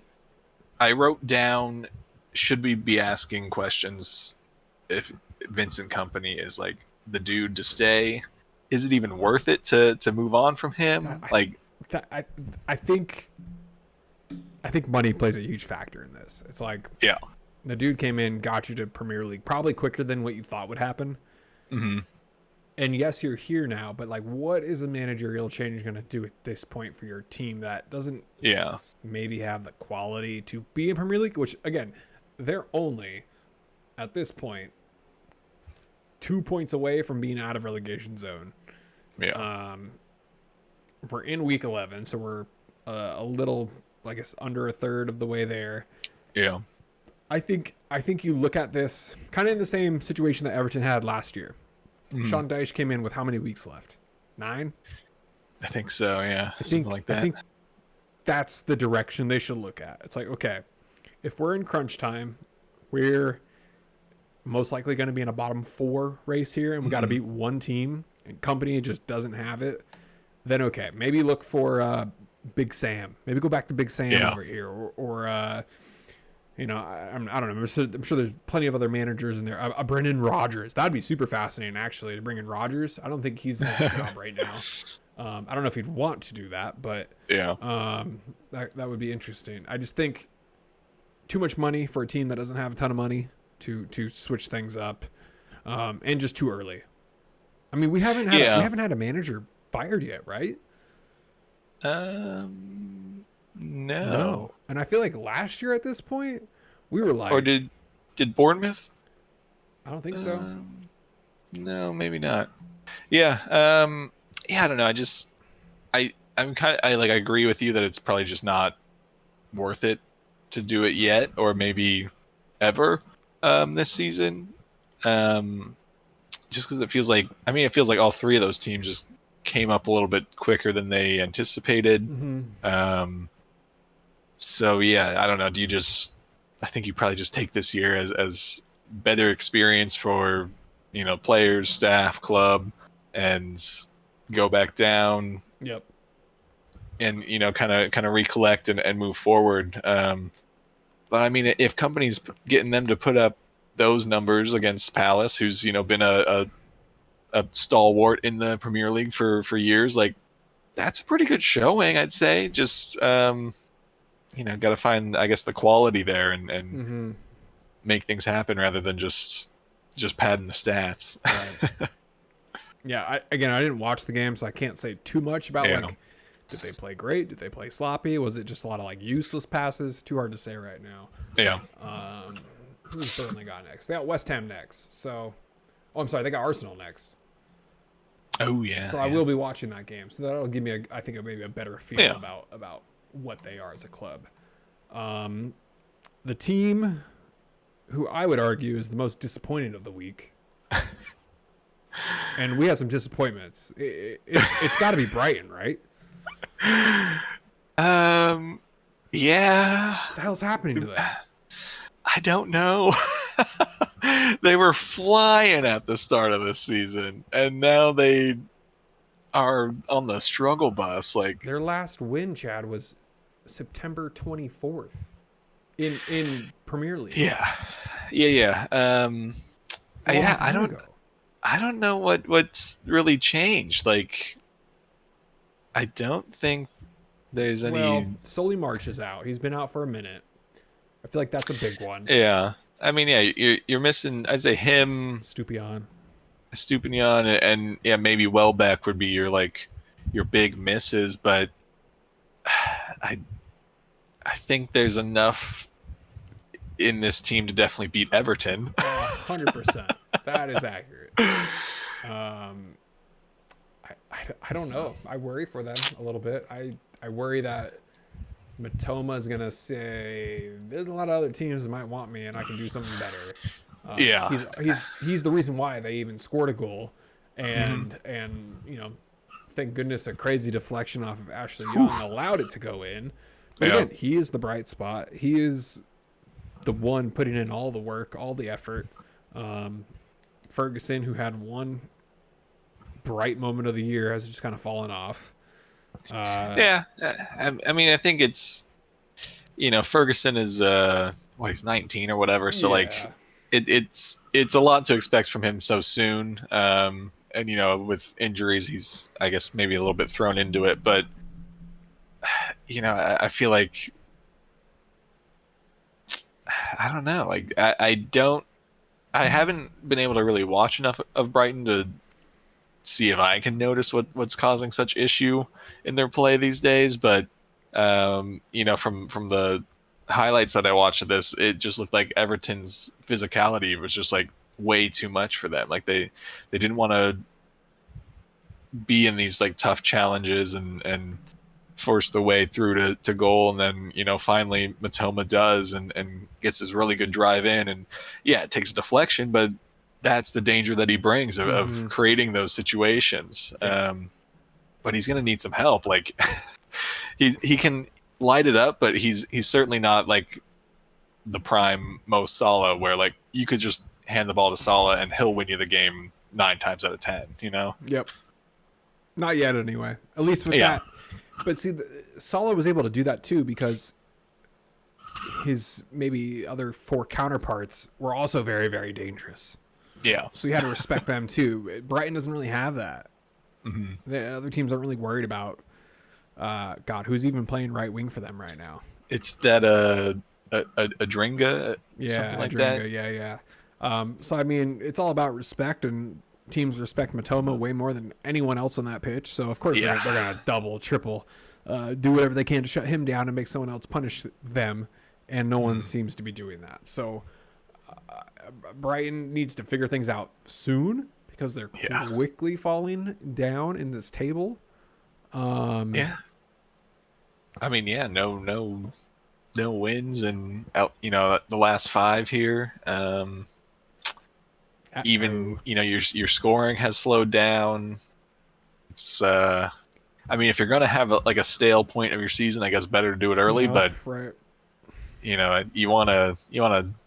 I wrote down, should we be asking questions if Vincent Kompany is like the dude to stay? Is it even worth it to move on from him? I think money plays a huge factor in this. It's like, yeah, the dude came in, got you to Premier League probably quicker than what you thought would happen. Mm-hmm. And yes, you're here now, but like, what is a managerial change going to do at this point for your team that doesn't maybe have the quality to be in Premier League? Which again, they're only at this point 2 points away from being out of relegation zone. Yeah. We're in week 11, so we're a little, I guess, under a third of the way there. Yeah. I think you look at this kind of in the same situation that Everton had last year. Mm-hmm. Sean Dyche came in with how many weeks left? 9? I think so, yeah. Something like that. I think that's the direction they should look at. It's like, okay, if we're in crunch time, we're most likely going to be in a bottom 4 race here, and we got to beat one team, and Kompany just doesn't have it. Then okay, maybe look for Big Sam. Maybe go back to Big Sam over here, or I don't know. I'm sure there's plenty of other managers in there. Brendan Rodgers. That'd be super fascinating, actually, to bring in Rodgers. I don't think he's in his job right now. I don't know if he'd want to do that, but that would be interesting. I just think too much money for a team that doesn't have a ton of money to switch things up, and just too early. I mean, we haven't had a manager fired yet, right? No. And I feel like last year at this point, we were like... Or did Bournemouth? I don't think so. No, maybe not. Yeah. I don't know. I agree with you that it's probably just not worth it to do it yet, or maybe ever this season. Just because it feels like all 3 of those teams just came up a little bit quicker than they anticipated. Mm-hmm. So yeah, I don't know. I think you probably just take this year as better experience for, players, staff, club, and go back down. Yep. And, kind of recollect and move forward. But I mean, if Kompany's getting them to put up those numbers against Palace, who's, been a stalwart in the Premier League for years, like that's a pretty good showing, I'd say. Just, got to find, I guess, the quality there and make things happen rather than just padding the stats. Right. Yeah, I didn't watch the game, so I can't say too much about did they play great? Did they play sloppy? Was it just a lot of useless passes? Too hard to say right now. Yeah. Who's Burnley got next? They got West Ham next. I'm sorry, they got Arsenal next. Oh yeah. So I will be watching that game. So that'll give me maybe a better feel about what they are as a club. The team who I would argue is the most disappointed of the week, and we have some disappointments. It's got to be Brighton, right? Yeah. What the hell's happening to them? I don't know. They were flying at the start of this season, and now they are on the struggle bus. Like, their last win, Chad, was September 24th in Premier League. Yeah. I don't know what's really changed. Like, I don't think there's any. Well, Solly March is out. He's been out for a minute. I feel like that's a big one. Yeah. I mean, yeah, you're missing, I'd say, him, Stupinian, and yeah, maybe Welbeck would be your big misses, but I think there's enough in this team to definitely beat Everton. 100%. That is accurate. I don't know. I worry for them a little bit. I worry that Matoma is gonna say there's a lot of other teams that might want me and I can do something better. Yeah, he's the reason why they even scored a goal, and thank goodness a crazy deflection off of Ashley Young allowed it to go in. But again, he is the bright spot. He is the one putting in all the work, all the effort. Ferguson, who had one bright moment of the year, has just kind of fallen off. I mean, I think it's, Ferguson is he's 19 or whatever, so it's a lot to expect from him so soon. And with injuries, he's, I guess, maybe a little bit thrown into it, but I feel like, I don't know, like I haven't been able to really watch enough of Brighton to see if I can notice what's causing such issue in their play these days. But from the highlights that I watched of this, it just looked like Everton's physicality was just like way too much for them. Like they didn't want to be in these like tough challenges and force the way through to goal, and then finally Matoma does and gets this really good drive in, and it takes a deflection, but that's the danger that he brings of creating those situations. But he's going to need some help. Like he can light it up, but he's certainly not like the prime Mo Salah, where like you could just hand the ball to Salah and he'll win you the game 9 times out of 10. Yep. Not yet, anyway. At least with that. But see, Salah was able to do that too because his maybe other 4 counterparts were also very, very dangerous. Yeah. So you had to respect them too. Brighton doesn't really have that. Mm-hmm. The other teams aren't really worried about. God, who's even playing right wing for them right now? It's that a Dringa, something like that. Yeah. So I mean, it's all about respect, and teams respect Matoma way more than anyone else on that pitch. So of course they're gonna double, triple, do whatever they can to shut him down and make someone else punish them, and no one seems to be doing that. So Brighton needs to figure things out soon because they're quickly falling down in this table. I mean, no wins and the last 5 here. Even your scoring has slowed down. It's I mean, if you're gonna have a stale point of your season, I guess better to do it early. But right. You want to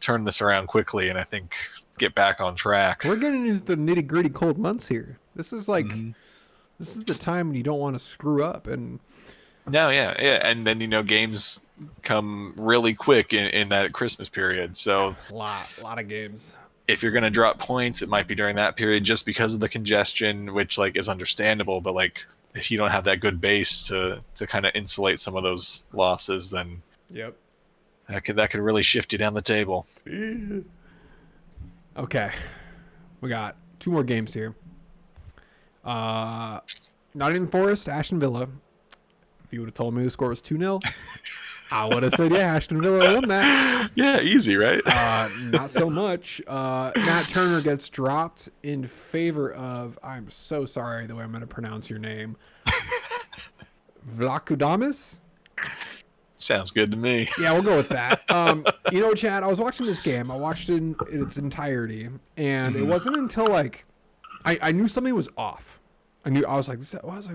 turn this around quickly, and I think get back on track. We're getting into the nitty gritty cold months here. This is like this is the time when you don't want to screw up. And and then games come really quick in that Christmas period. So a lot of games. If you're going to drop points, it might be during that period just because of the congestion, which is understandable. But if you don't have that good base to kind of insulate some of those losses, then that could really shift you down the table. Okay, we got 2 more games here. Nottingham Forest, Aston Villa. If you would have told me the score was 2-0, I would have said, Aston Villa won that. Yeah, easy, right? Not so much. Matt Turner gets dropped in favor of, I'm so sorry the way I'm going to pronounce your name, Vlakudamis. Sounds good to me. Yeah, we'll go with that. Chad, I was watching this game. I watched it in its entirety, and it wasn't until like I knew something was off. I was like,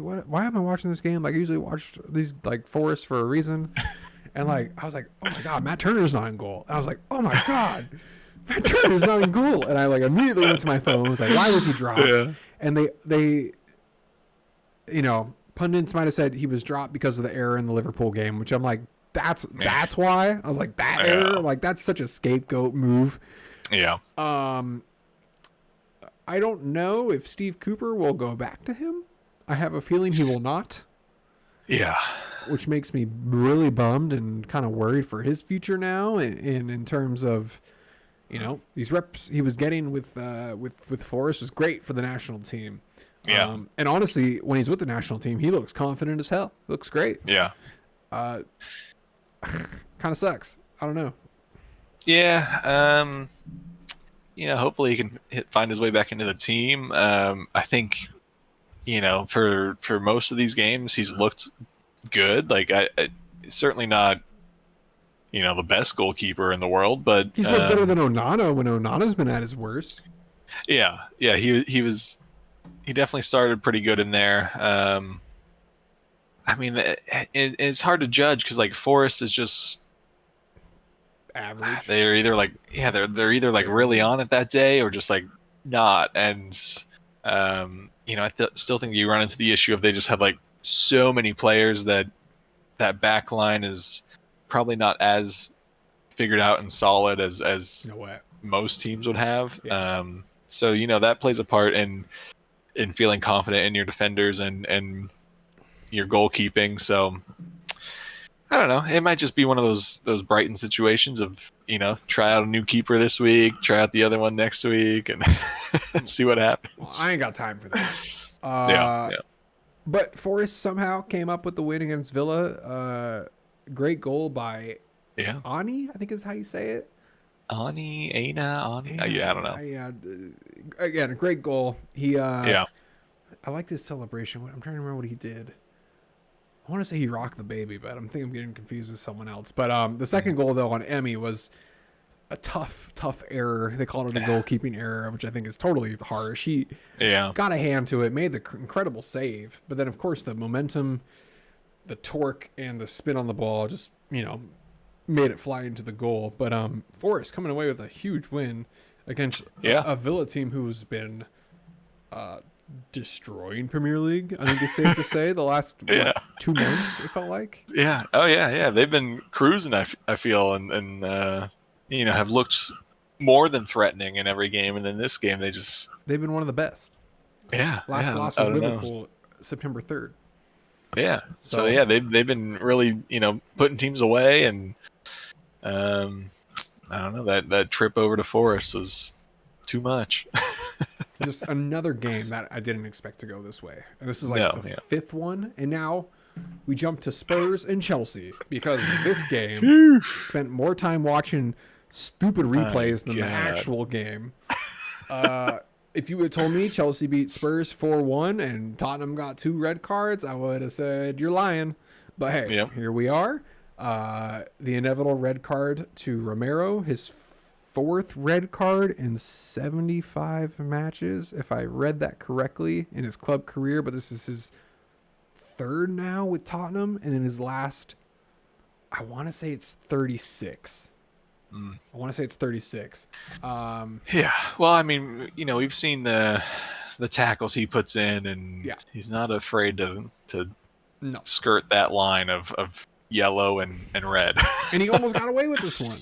what? Why am I watching this game? Like, I usually watch these like Forest for a reason, and like I was like, oh my god, Matt Turner's not in goal. And I was like, oh my god, Matt Turner's not in goal. And I like immediately went to my phone. I was like, why was he dropped? Yeah. And they, pundits might have said he was dropped because of the error in the Liverpool game, which I'm like, that's why. I was like, that error, like that's such a scapegoat move. Yeah. I don't know if Steve Cooper will go back to him. I have a feeling he will not. Yeah. Which makes me really bummed and kind of worried for his future now. And in terms of, these reps he was getting with Forrest was great for the national team. Yeah. And honestly, when he's with the national team, he looks confident as hell. Looks great. Yeah. Kind of sucks. I don't know. Yeah. Hopefully he can find his way back into the team. I think, for most of these games, he's looked good. Like, I certainly not, the best goalkeeper in the world, but he's looked better than Onana when Onana's been at his worst. Yeah. He definitely started pretty good in there. I mean, it's hard to judge because like Forrest is just average. They're either like they're either like really on it that day or just like not. And I still think you run into the issue of they just have like so many players that back line is probably not as figured out and solid as most teams would have. Yeah. So that plays a part in feeling confident in your defenders and your goalkeeping. So I don't know. It might just be one of those Brighton situations of, try out a new keeper this week, try out the other one next week, and see what happens. Well, I ain't got time for that. Yeah. But Forrest somehow came up with the win against Villa. Great goal by Ani, I think is how you say it. Ani. Yeah, I don't know. Yeah. Again, a great goal. He. I liked his celebration. I'm trying to remember what he did. I want to say he rocked the baby, but I'm getting confused with someone else. But the second goal, though, on Emmy was a tough error. They called it a goalkeeping error, which I think is totally harsh. He got a hand to it, made the incredible save. But then, of course, the momentum, the torque, and the spin on the ball just, made it fly into the goal. But Forrest coming away with a huge win against a Villa team who's been destroying Premier League. I think it's safe to say the last 2 months it felt like. Yeah. Oh yeah. They've been cruising. I feel and have looked more than threatening in every game, and in this game they've been one of the best. Yeah. Last loss was Liverpool September 3rd. Yeah. So they've been really putting teams away, and I don't know, that trip over to Forest was too much. Just another game that I didn't expect to go this way. And this is like the fifth one. And now we jump to Spurs and Chelsea because this game spent more time watching stupid replays than the actual game. If you had told me Chelsea beat Spurs 4-1 and Tottenham got 2 red cards, I would have said you're lying. But hey, here we are. The inevitable red card to Romero, his 4th red card in 75 matches, if I read that correctly, in his club career. But this is his 3rd now with Tottenham, and in his last, I want to say it's 36. I want to say it's 36. Yeah. Well, I mean, we've seen the tackles he puts in, and he's not afraid to skirt that line of yellow and red. And he almost got away with this one.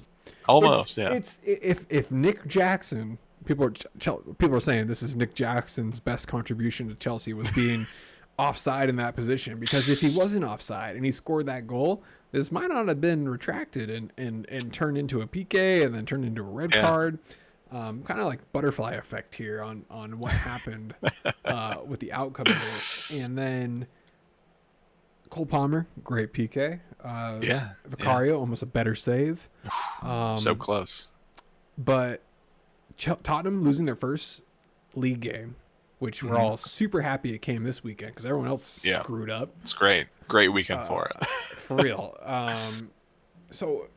Almost, It's if Nick Jackson, people are saying this is Nick Jackson's best contribution to Chelsea was being offside in that position, because if he wasn't offside and he scored that goal, this might not have been retracted and turned into a PK and then turned into a red card. Kind of like butterfly effect here on what happened with the outcome of this. And then Cole Palmer, great PK. Vicario, almost a better save. So close. But Tottenham losing their first league game, which we're all super happy it came this weekend because everyone else screwed up. It's great. Great weekend for it. For real. So,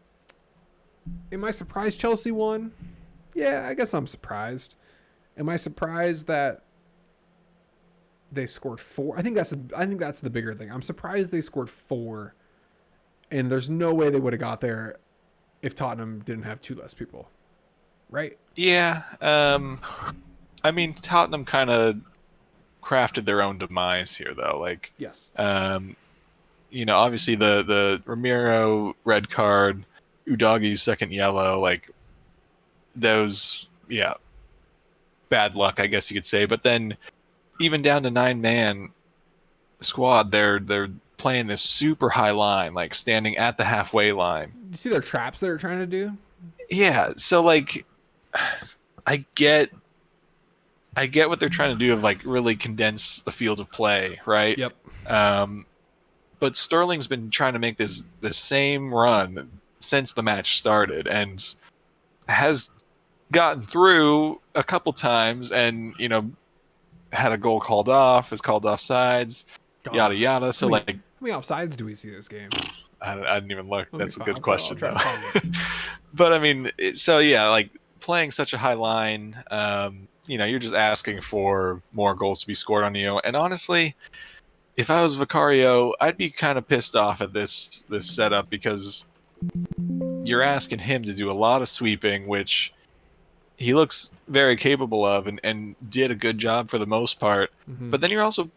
am I surprised Chelsea won? Yeah, I guess I'm surprised. Am I surprised that they scored 4? I think that's the bigger thing. I'm surprised they scored 4, and there's no way they would have got there if Tottenham didn't have 2 less people, right? Yeah. I mean, Tottenham kind of crafted their own demise here, though. Like, Yes. Obviously the Ramiro red card, Udogi's second yellow, like those, yeah, bad luck, I guess you could say. But then even down to 9-man squad, they're playing this super high line, like standing at the halfway line. You see their traps they're trying to do? Yeah, so like I get what they're trying to do of like really condense the field of play, right? Yep. But Sterling's been trying to make this same run since the match started and has gotten through a couple times and, had a goal called off, has called offsides, yada yada. So how many offsides do we see this game? I didn't even look. That's a good question, though. But I mean, like playing such a high line, you're just asking for more goals to be scored on you. And honestly, if I was Vicario, I'd be kind of pissed off at this setup because you're asking him to do a lot of sweeping, which he looks very capable of and did a good job for the most part. Mm-hmm. But then you're also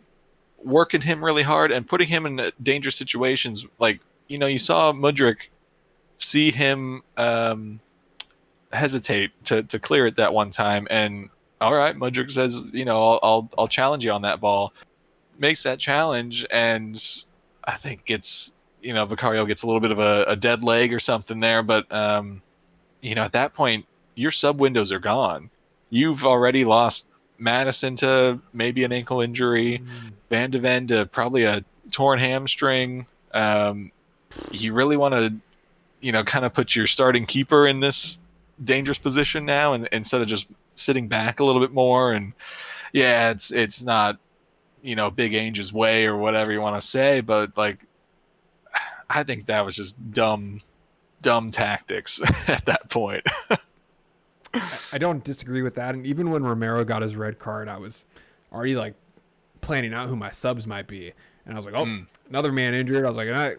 working him really hard and putting him in dangerous situations. Like, you saw Mudryk see him hesitate to clear it that one time. And all right, Mudryk says, I'll challenge you on that ball. Makes that challenge, and I think Vicario gets a little bit of a dead leg or something there. But at that point, your sub windows are gone. You've already lost Madison to maybe an ankle injury, Van de Ven to probably a torn hamstring. You really want to, kind of put your starting keeper in this dangerous position now, and instead of just sitting back a little bit more. And yeah, it's not, Big Ainge's way or whatever you want to say, but like, I think that was just dumb tactics at that point. I don't disagree with that. And even when Romero got his red card, I was already like planning out who my subs might be. And I was like, another man injured. I was like, who are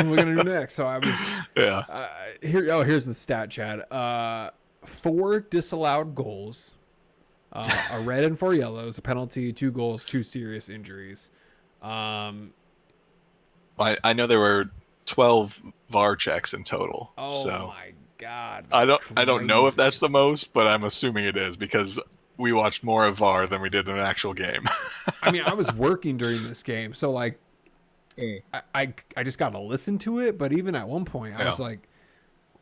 we going to do next? So I was, here's the stat, Chad. 4 disallowed goals, a red and 4 yellows, a penalty, 2 goals, 2 serious injuries. I know there were 12 VAR checks in total. Oh so my God. I don't know if that's the most, but I'm assuming it is because we watched more of VAR than we did in an actual game. I mean, I was working during this game, so like I just got to listen to it. But even at one point, I was like,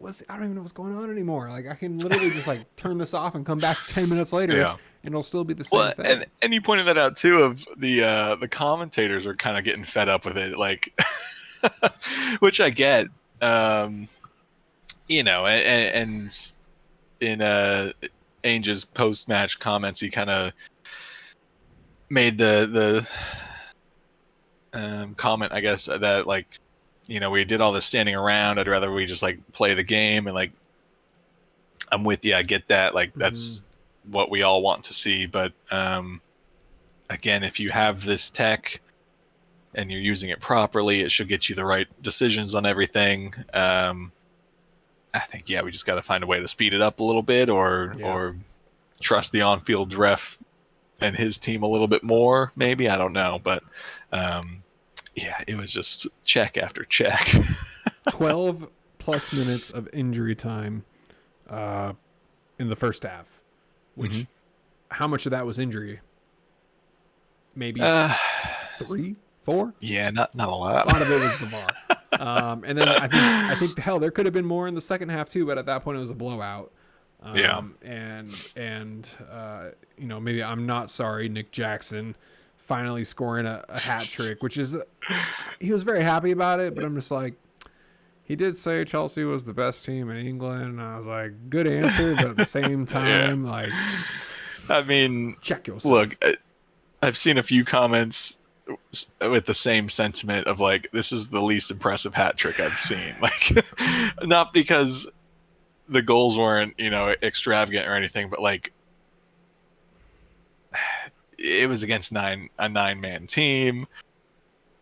I don't even know what's going on anymore. Like, I can literally just like turn this off and come back 10 minutes later, and it'll still be the same thing. And you pointed that out too. Of the commentators are kind of getting fed up with it, like, which I get. And in Ainge's post-match comments, he kind of made the comment, I guess, that like, we did all this standing around. I'd rather we just like play the game. And like, I'm with you. I get that. Like, that's what we all want to see. But again, if you have this tech and you're using it properly, it should get you the right decisions on everything. I think, we just got to find a way to speed it up a little bit or trust the on-field ref and his team a little bit more, maybe. I don't know. But, it was just check after check. 12 plus minutes of injury time in the first half, which how much of that was injury? Maybe 3, 4? Yeah, not a lot. A lot of it was the VAR. And then I think hell, there could have been more in the second half too, but at that point it was a blowout. And maybe I'm not sorry, Nick Jackson finally scoring a hat trick, which is he was very happy about it, but I'm just like, he did say Chelsea was the best team in England, and I was like, good answer, but at the same time, like, I mean, check yourself. Look, I've seen a few comments with the same sentiment of like, this is the least impressive hat trick I've seen. Like, not because the goals weren't, extravagant or anything, but like, it was against a 9-man team.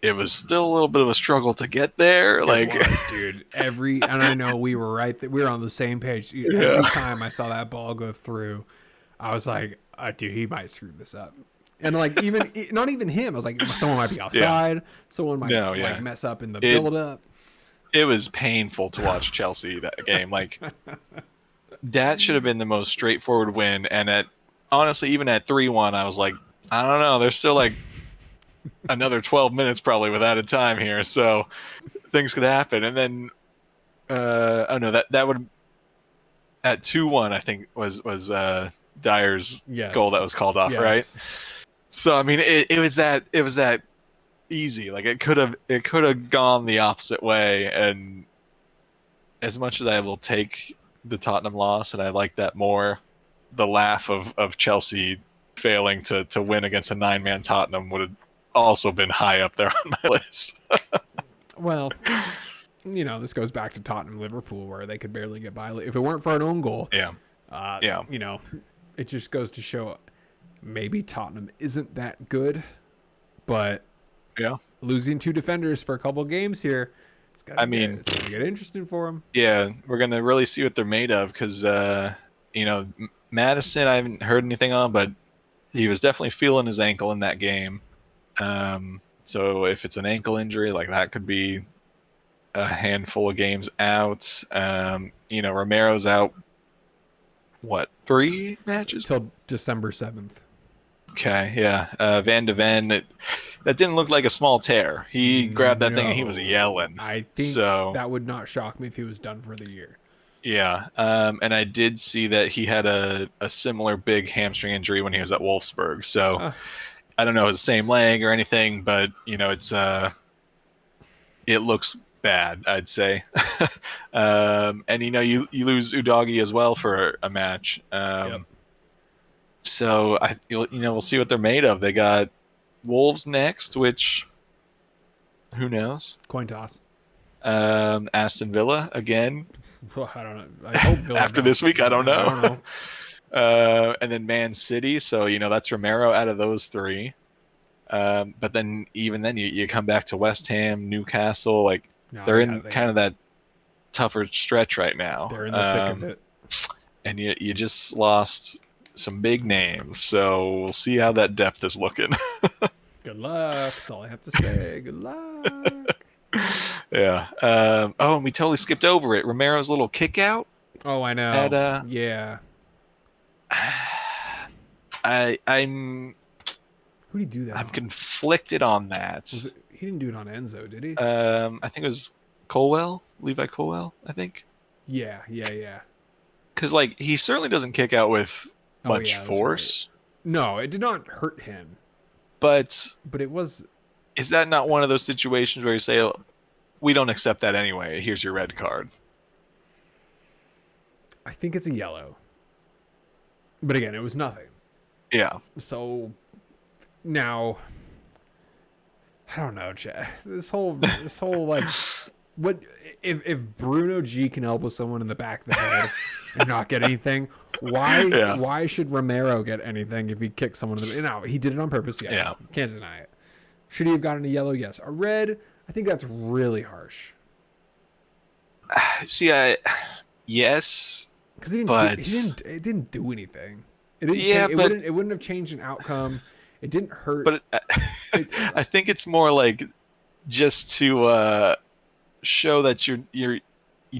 It was still a little bit of a struggle to get there. Like, it was, dude. And I know we were right. We were on the same page. Every time I saw that ball go through, I was like, dude, he might screw this up. And like, even not even him. I was like, someone might be outside. Yeah. Someone might like mess up in the build up. It was painful to watch Chelsea that game. Like, that should have been the most straightforward win. And honestly, even at 3-1, I was like, I don't know. There's still like another 12 minutes probably with added time here, so things could happen. And then that would, at 2-1, I think was Dyer's goal that was called off, right? So I mean, it was that easy. Like, it could have gone the opposite way. And as much as I will take the Tottenham loss, and I like that more, the laugh of Chelsea failing to win against a 9-man Tottenham would have also been high up there on my list. Well, this goes back to Tottenham Liverpool, where they could barely get by if it weren't for an own goal. It just goes to show maybe Tottenham isn't that good, but losing 2 defenders for a couple of games here, it's gonna get interesting for them. Yeah, we're gonna really see what they're made of, because Madison, I haven't heard anything on, but he was definitely feeling his ankle in that game. So if it's an ankle injury, like, that could be a handful of games out. Romero's out, 3 matches? Till December 7th. Okay, yeah. Van de Ven, that didn't look like a small tear. He grabbed that thing and he was yelling. I think that would not shock me if he was done for the year. Yeah, and I did see that he had a similar big hamstring injury when he was at Wolfsburg. So I don't know if it's the same leg or anything, but it's it looks bad, I'd say. And you lose Udogie as well for a match. So we'll see what they're made of. They got Wolves next, which, who knows? Coin toss. Aston Villa again. Well, I don't know. I hope Villa after this week, I don't know. And then Man City. So that's Romero out of those 3. But then even then, you come back to West Ham, Newcastle. Like, they're in kind of that tougher stretch right now. They're in the thick of it. And you just lost some big names, so we'll see how that depth is looking. Good luck. That's all I have to say. Good luck. Yeah. And we totally skipped over it. Romero's little kick out. Oh, I know. Yeah. I'm. Who did he do that? I'm conflicted on that. He didn't do it on Enzo, did he? I think it was Levi Colwell. I think. Yeah. Because he certainly doesn't kick out with much force. Right. No, it did not hurt him. But it was. Is that not one of those situations where you say, oh, we don't accept that anyway, here's your red card? I think it's a yellow. But again, it was nothing. Yeah. So now, I don't know, Chad. This whole like, what if Bruno G can elbow someone in the back of the head and not get anything? Why should Romero get anything if he kicks someone in the? No, he did it on purpose. Yes. Yeah. Can't deny it. Should he have gotten a yellow? Yes. A red? I think that's really harsh. See, yes, because it didn't do anything. It didn't. It wouldn't have changed an outcome. It didn't hurt. But I think it's more like just to show that you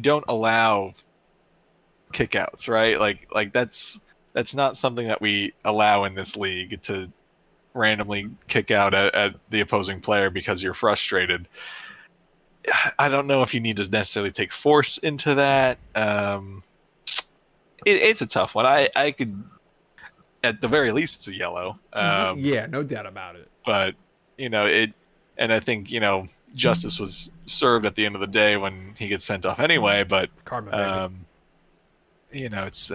don't allow kickouts, right? Like that's not something that we allow in this league, to randomly kick out at the opposing player because you're frustrated. I don't know if you need to necessarily take force into that. It's a tough one. I could, at the very least, it's a yellow. Yeah, no doubt about it. But it, and I think justice was served at the end of the day when he gets sent off anyway. But karma, it's.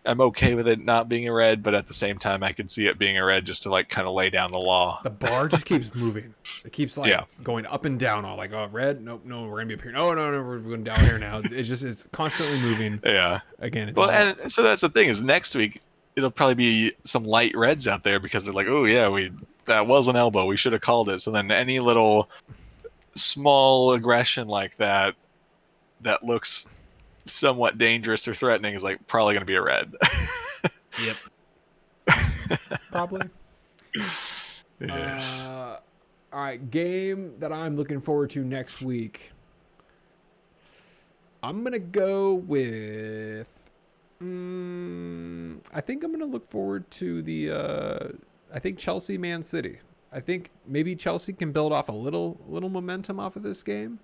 I'm okay with it not being a red, but at the same time, I could see it being a red just to like kind of lay down the law. The bar just keeps moving. It keeps like Yeah. going up and down. All like, oh, red. Nope, no, we're gonna be up here. No, no, no, we're going down here now. It's constantly moving. Yeah. Again, it's Well, all, and so that's the thing is next week it'll probably be some light reds out there because they're like, oh yeah, that was an elbow. We should have called it. So then any little small aggression like that looks somewhat dangerous or threatening is like probably going to be a red. Yep. Probably. Yeah. All right, game that I'm looking forward to next week. I'm gonna go with. I think I'm gonna look forward to the. I think Chelsea, Man City. I think maybe Chelsea can build off a little momentum off of this game.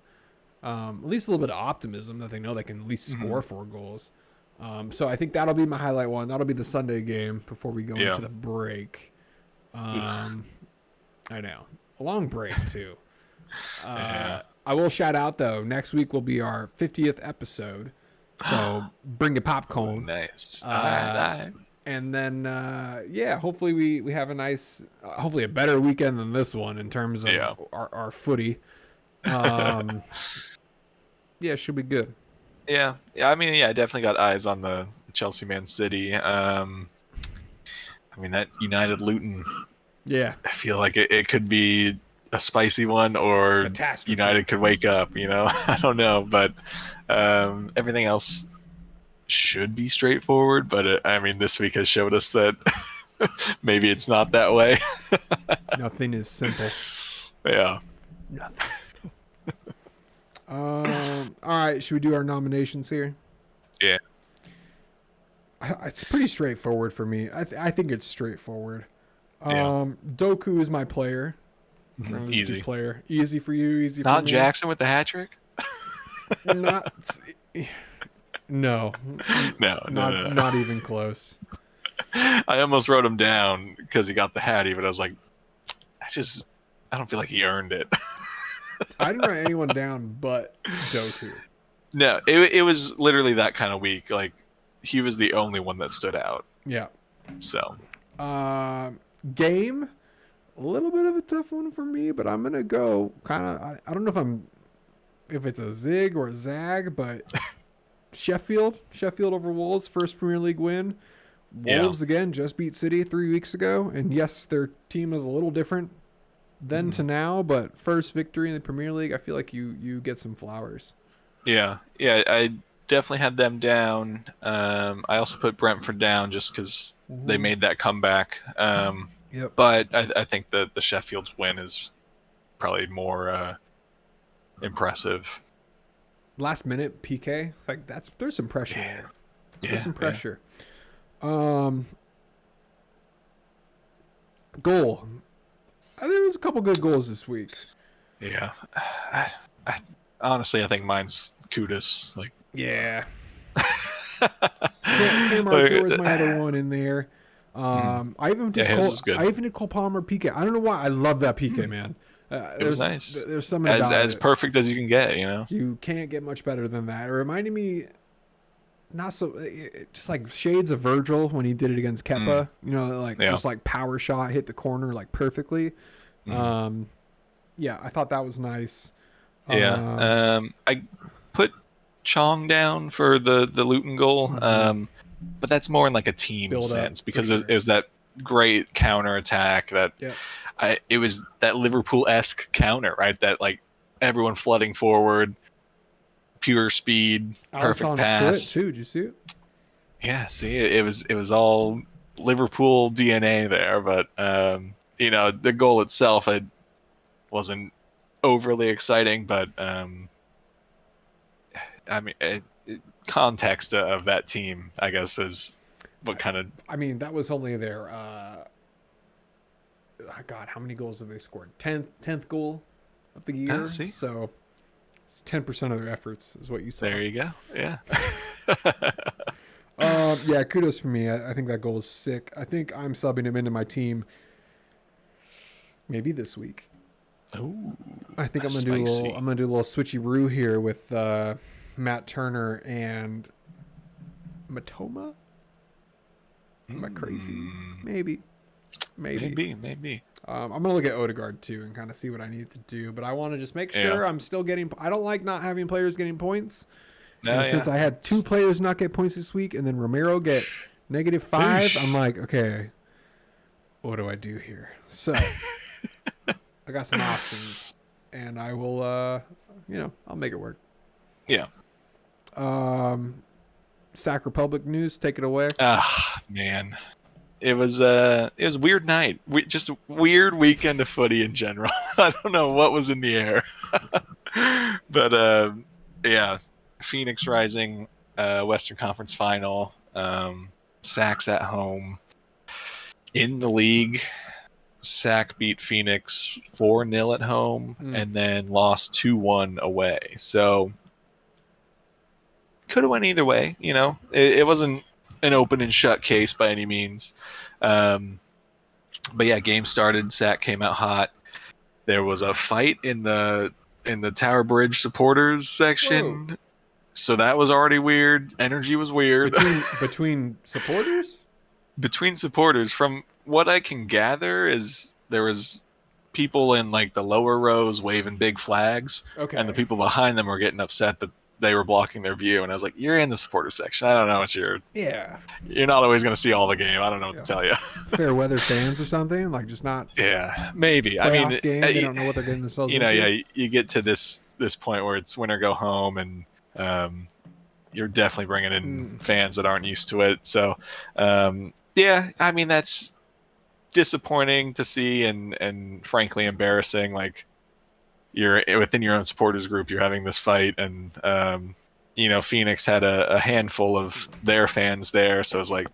At least a little bit of optimism that they know they can at least score 4 goals. So I think that'll be my highlight one. That'll be the Sunday game before we go into the break. I know. A long break, too. I will shout out, though, next week will be our 50th episode. So bring your popcorn. Nice. And then, hopefully we have a nice, hopefully a better weekend than this one in terms of our footy. Should be good. Yeah. I mean, I definitely got eyes on the Chelsea Man City. I mean, that United Luton. Yeah. I feel like it could be a spicy one, or Catastrophe. United could wake up, I don't know. But everything else should be straightforward. But I mean, this week has showed us that maybe it's not that way. Nothing is simple. Yeah. Nothing. All right, should we do our nominations here? Yeah. It's pretty straightforward for me. I think it's straightforward. Yeah. Doku is my player. Easy player. Easy for you. Easy for Not me. Jackson with the hat trick. Not. No. Not even close. I almost wrote him down because he got the hattie, but I was like, I don't feel like he earned it. I didn't write anyone down but Doku. No, it was literally that kind of week. Like, he was the only one that stood out. Yeah. So. Game, a little bit of a tough one for me, but I'm gonna go kind of. I don't know if it's a zig or a zag, but Sheffield over Wolves, first Premier League win. Wolves again just beat City 3 weeks ago, and yes, their team is a little different then to now, but first victory in the Premier League, I feel like you get some flowers. Yeah, I definitely had them down. I also put Brentford down just because they made that comeback. Yep. But I think that the Sheffield's win is probably more impressive. Last minute PK, like there's some pressure there. There's some pressure. Goal. I think there was a couple good goals this week. Yeah. I honestly, I think mine's Kudus. Like, yeah. Cam Archer was my other one in there. I even did Cole Palmer PK. I don't know why. I love that PK, man. It was nice. There's something about as perfect as you can get, You can't get much better than that. It reminded me, just like shades of Virgil when he did it against Kepa. Just like power shot, hit the corner like perfectly. I thought that was nice. I put Chong down for the Luton goal, but that's more in like a team sense because it was that great counter attack that it was that Liverpool-esque counter, right? That like everyone flooding forward, pure speed, perfect pass. Too. Did you see it? Yeah, see, it was all Liverpool DNA there, but the goal itself, it wasn't overly exciting, but I mean, context of that team, I guess, is what kind of. I mean, that was only their. God, how many goals have they scored? 10th goal of the year. So it's 10% of their efforts, is what you saw. There you go. Yeah. Kudos for me. I think that goal is sick. I think I'm subbing him into my team. Maybe this week. Ooh, I think I'm gonna do a little switcheroo here with Matt Turner and Matoma. Am I crazy? Maybe. Maybe. I'm gonna look at Odegaard too and kind of see what I need to do, but I want to just make sure I'm still getting. I don't like not having players getting points. And since I had 2 players not get points this week, and then Romero get -5, I'm like, okay, what do I do here? So I got some options, and I will, I'll make it work. Yeah. Sac Republic news, take it away. Man. It was a weird night. Just a weird weekend of footy in general. I don't know what was in the air. But yeah, Phoenix Rising Western Conference final. Sac's at home. In the league, Sac beat Phoenix 4-0 at home and then lost 2-1 away. So could have went either way, It wasn't an open and shut case by any means. But yeah, game started. Sac came out hot. There was a fight in the Tower Bridge supporters section. Whoa. So that was already weird. Energy was weird. Between supporters? Between supporters. From what I can gather is there was people in like the lower rows waving big flags. Okay. And the people behind them were getting upset that they were blocking their view, and I was like, "You're in the supporter section. I don't know what you're. Yeah. You're not always going to see all the game. I don't know what to tell you." Fair weather fans or something, like just not. Yeah, maybe. I mean, game. They don't know what they're getting themselves into. Yeah. You get to this point where it's win or go home, and you're definitely bringing in fans that aren't used to it. So, yeah. I mean, that's disappointing to see, and frankly embarrassing. Like, you're within your own supporters group, you're having this fight, and Phoenix had a handful of their fans there, so it's like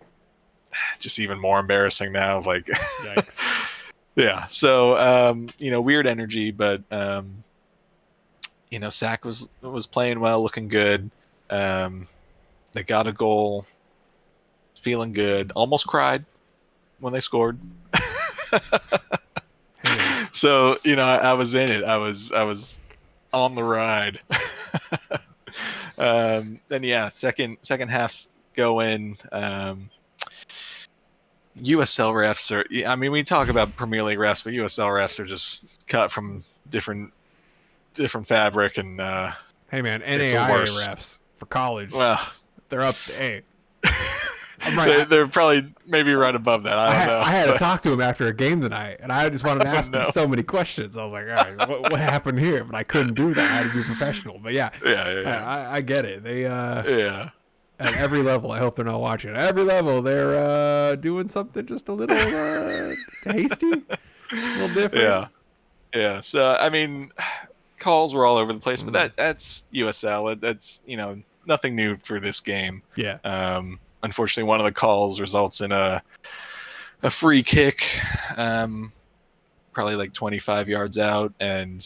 just even more embarrassing now. Like, yikes. Yeah. So weird energy, but Sac was playing well, looking good. They got a goal, feeling good. Almost cried when they scored. So, I was in it. I was on the ride. Then yeah, second half's go in. USL refs are. I mean, we talk about Premier League refs, but USL refs are just cut from different fabric. And hey, man, NAIA refs for college. Well, they're up. Hey. I'm right. They're probably maybe right above that. I don't know. I had to talk to him after a game tonight, and I just wanted to ask him so many questions. I was like, all right, what happened here? But I couldn't do that. I had to be professional. But yeah. I get it. They at every level. I hope they're not watching. At every level, they're doing something just a little hasty, a little different. Yeah. So I mean, calls were all over the place, but that's USL. That's nothing new for this game. Yeah. Unfortunately, one of the calls results in a free kick, probably like 25 yards out, and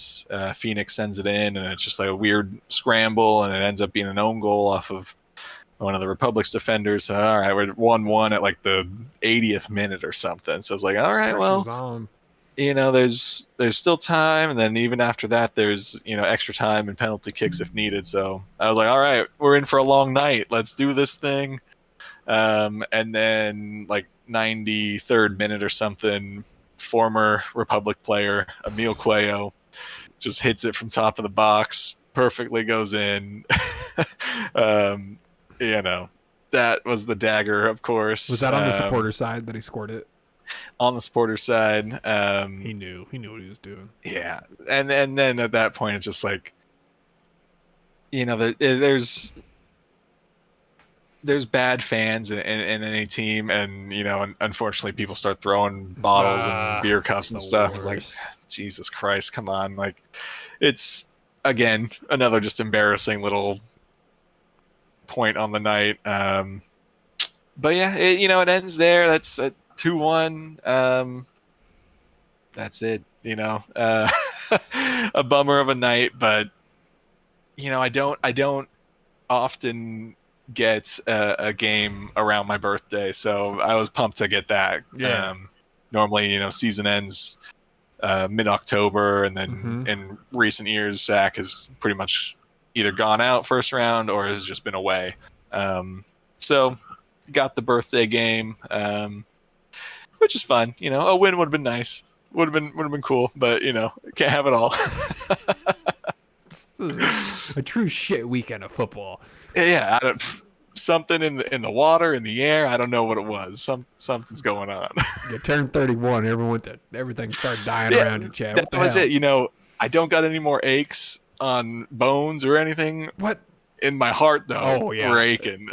Phoenix sends it in, and it's just like a weird scramble, and it ends up being an own goal off of one of the Republic's defenders. So, all right, we're 1-1 at like the 80th minute or something. So it's like, all right, well, there's still time, and then even after that, there's extra time and penalty kicks if needed. So I was like, all right, we're in for a long night. Let's do this thing. And then like 93rd minute or something, former Republic player Emil Cuello just hits it from top of the box, perfectly goes in. That was the dagger, of course. Was that on the supporter side that he scored it? On the supporter side. He knew what he was doing. Yeah. And then at that point, it's just like, there's bad fans in any team, and unfortunately people start throwing bottles and beer cups and stuff. It's like, Jesus Christ, come on. Like, it's again another just embarrassing little point on the night. But yeah, it ends there. That's a 2-1. That's it. A bummer of a night, but I don't often get a game around my birthday, so I was pumped to get that. Normally season ends mid-October, and then in recent years Sac has pretty much either gone out first round or has just been away. So got the birthday game, which is fun. You know, a win would have been nice. Would have been cool, but you know, can't have it all. This is a true shit weekend of football. Yeah, something in the water, in the air. I don't know what it was. Something's going on. You turned 31. Everything started dying around you, Chad. That was it. You know, I don't got any more aches on bones or anything. What? In my heart, though, oh yeah, breaking.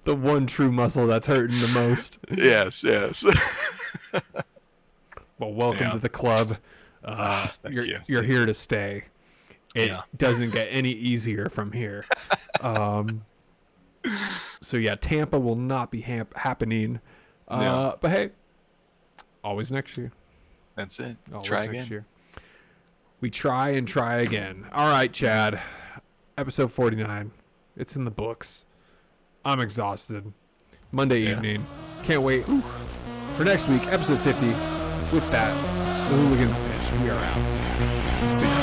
The one true muscle that's hurting the most. Yes. Well, welcome to the club. You're here to stay. It doesn't get any easier from here. So yeah, Tampa will not be happening. But hey, always next year. That's it. Always try next again. Year. We try and try again. All right, Chad. Episode 49. It's in the books. I'm exhausted. Monday evening. Can't wait for next week, episode 50. With that, the Hooligans bitch. We are out.